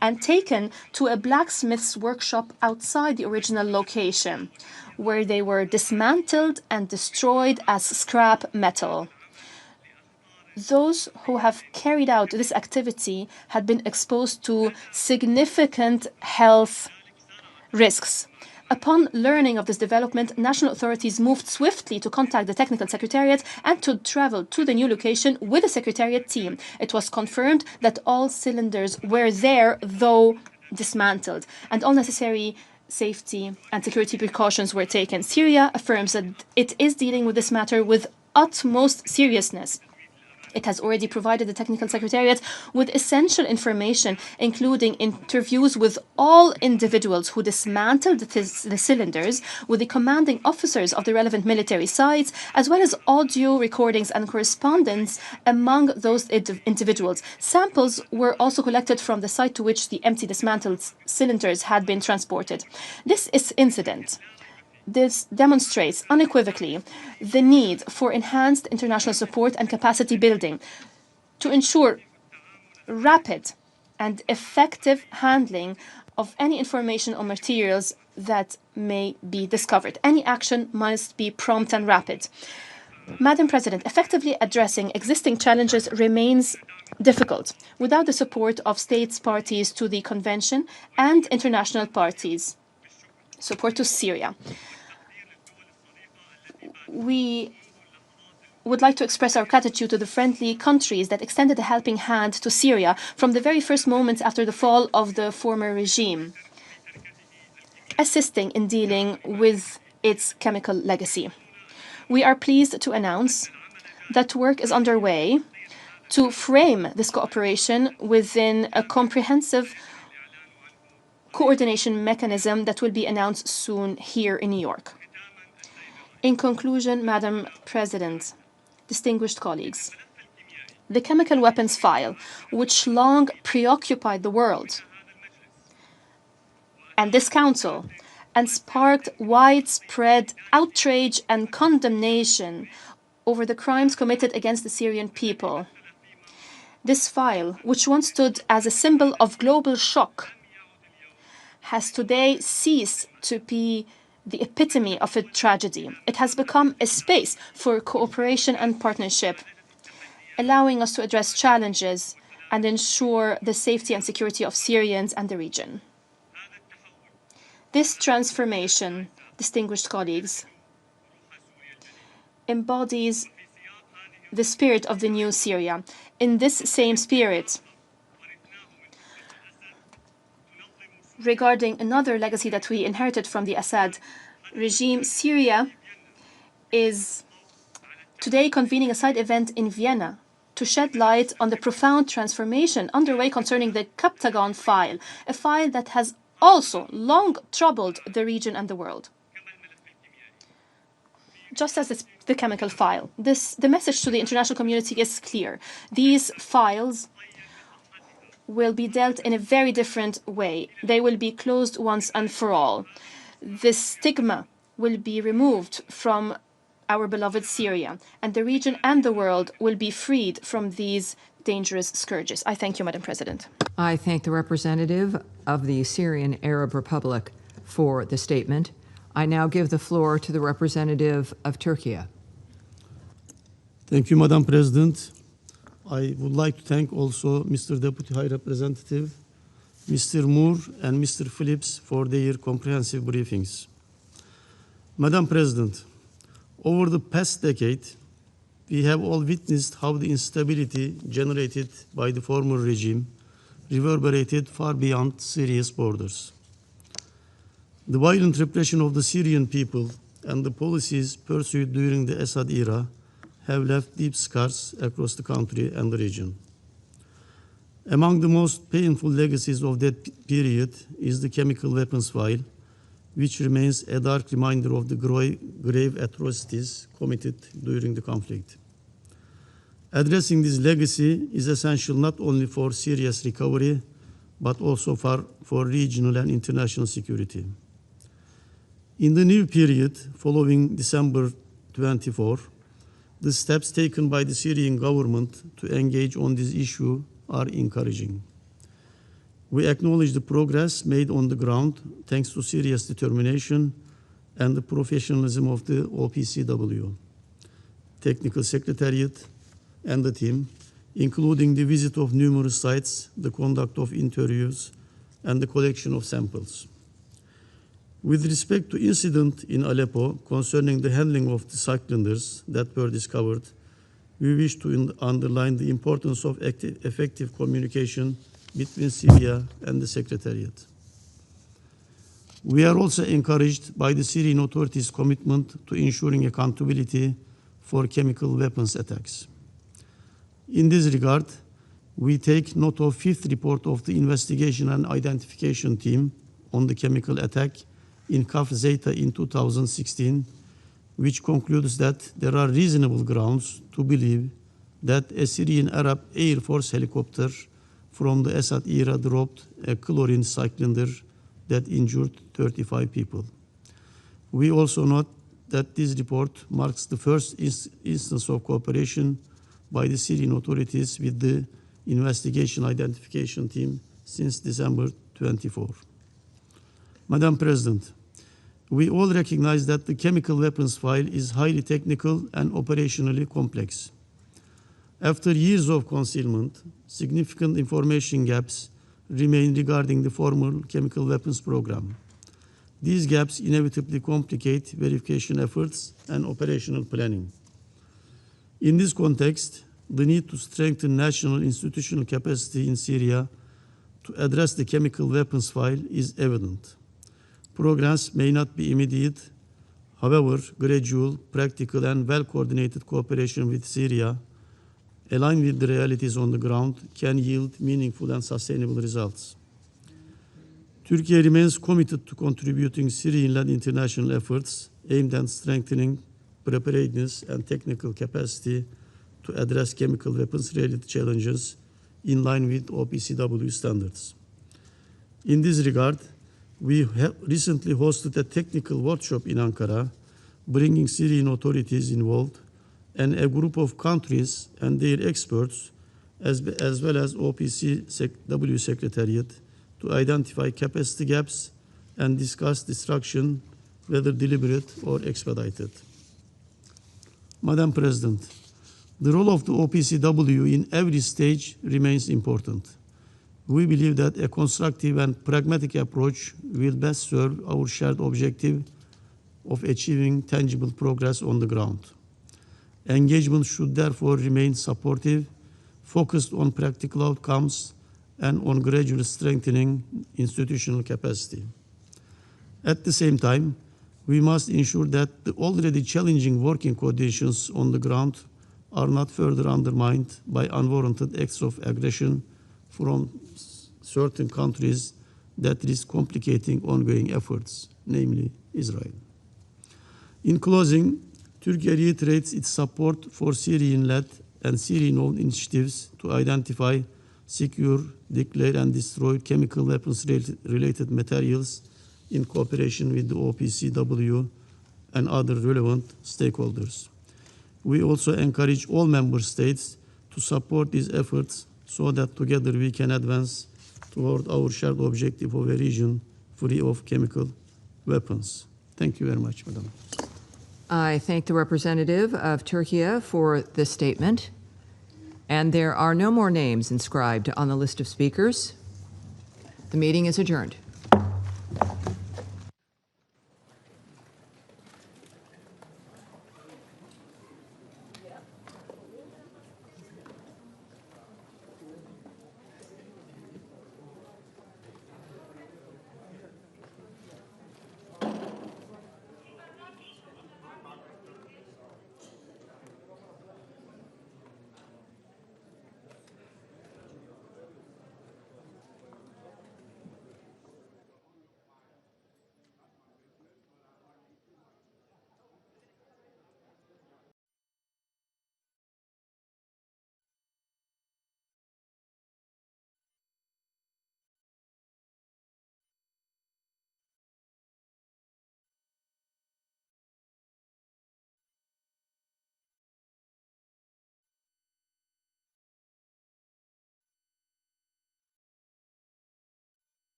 and taken to a blacksmith's workshop outside the original location, where they were dismantled and destroyed as scrap metal. Those who have carried out this activity had been exposed to significant health risks. Upon learning of this development, national authorities moved swiftly to contact the Technical Secretariat and to travel to the new location with the Secretariat team. It was confirmed that all cylinders were there, though dismantled, and all necessary safety and security precautions were taken. Syria affirms that it is dealing with this matter with utmost seriousness. It has already provided the Technical Secretariat with essential information, including interviews with all individuals who dismantled the cylinders, with the commanding officers of the relevant military sites, as well as audio recordings and correspondence among those individuals. Samples were also collected from the site to which the empty dismantled cylinders had been transported. This incident demonstrates unequivocally the need for enhanced international support and capacity building to ensure rapid and effective handling of any information or materials that may be discovered. Any action must be prompt and rapid. Madam President, effectively addressing existing challenges remains difficult without the support of states parties to the Convention and international parties. Support to Syria. We would like to express our gratitude to the friendly countries that extended a helping hand to Syria from the very first moments after the fall of the former regime, assisting in dealing with its chemical legacy. We are pleased to announce that work is underway to frame this cooperation within a comprehensive coordination mechanism that will be announced soon here in New York. In conclusion, Madam President, distinguished colleagues, the chemical weapons file, which long preoccupied the world and this Council, and sparked widespread outrage and condemnation over the crimes committed against the Syrian people. This file, which once stood as a symbol of global shock, has today ceased to be the epitome of a tragedy. It has become a space for cooperation and partnership, allowing us to address challenges and ensure the safety and security of Syrians and the region. This transformation, distinguished colleagues, embodies the spirit of the new Syria. In this same spirit, regarding another legacy that we inherited from the Assad regime, Syria is today convening a side event in Vienna to shed light on the profound transformation underway concerning the Captagon file, a file that has also long troubled the region and the world. Just as it's the chemical file, the message to the international community is clear. These files will be dealt in a very different way. They will be closed once and for all. The stigma will be removed from our beloved Syria, and the region and the world will be freed from these dangerous scourges. I thank you, Madam President. I thank the representative of the Syrian Arab Republic for the statement. I now give the floor to the representative of Turkey. Thank you, Madam President. I would like to thank also Mr. Deputy High Representative, Mr. Moore and Mr. Phillips for their comprehensive briefings. Madam President, over the past decade, we have all witnessed how the instability generated by the former regime reverberated far beyond Syria's borders. The violent repression of the Syrian people and the policies pursued during the Assad era have left deep scars across the country and the region. Among the most painful legacies of that period is the chemical weapons file, which remains a dark reminder of the grave atrocities committed during the conflict. Addressing this legacy is essential not only for Syria's recovery, but also for regional and international security. In the new period following December 24, the steps taken by the Syrian government to engage on this issue are encouraging. We acknowledge the progress made on the ground thanks to Syria's determination and the professionalism of the OPCW, Technical Secretariat, and the team, including the visit of numerous sites, the conduct of interviews, and the collection of samples. With respect to incident in Aleppo concerning the handling of the cylinders that were discovered, we wish to underline the importance of effective communication between Syria and the Secretariat. We are also encouraged by the Syrian authorities' commitment to ensuring accountability for chemical weapons attacks. In this regard, we take note of fifth report of the Investigation and Identification Team on the chemical attack in Kafr Zeita in 2016, which concludes that there are reasonable grounds to believe that a Syrian Arab Air Force helicopter from the Assad era dropped a chlorine cylinder that injured 35 people. We also note that this report marks the first instance of cooperation by the Syrian authorities with the Investigation Identification Team since December 24. Madam President, we all recognize that the chemical weapons file is highly technical and operationally complex. After years of concealment, significant information gaps remain regarding the former chemical weapons program. These gaps inevitably complicate verification efforts and operational planning. In this context, the need to strengthen national institutional capacity in Syria to address the chemical weapons file is evident. Progress may not be immediate. However, gradual, practical, and well-coordinated cooperation with Syria, aligned with the realities on the ground, can yield meaningful and sustainable results. Turkey remains committed to contributing Syrian-led international efforts aimed at strengthening preparedness and technical capacity to address chemical weapons-related challenges in line with OPCW standards. In this regard, we have recently hosted a technical workshop in Ankara, bringing Syrian authorities involved and a group of countries and their experts, as well as OPCW Secretariat, to identify capacity gaps and discuss destruction, whether deliberate or expedited. Madam President, the role of the OPCW in every stage remains important. We believe that a constructive and pragmatic approach will best serve our shared objective of achieving tangible progress on the ground. Engagement should therefore remain supportive, focused on practical outcomes, and on gradually strengthening institutional capacity. At the same time, we must ensure that the already challenging working conditions on the ground are not further undermined by unwarranted acts of aggression from certain countries that risk complicating ongoing efforts, namely Israel. In closing, Turkey reiterates its support for Syrian-led and Syrian-owned initiatives to identify, secure, declare, and destroy chemical weapons-related materials in cooperation with the OPCW and other relevant stakeholders. We also encourage all member states to support these efforts so that together we can advance toward our shared objective of a region free of chemical weapons. Thank you very much, Madam. I thank the representative of Turkey for this statement. And there are no more names inscribed on the list of speakers. The meeting is adjourned.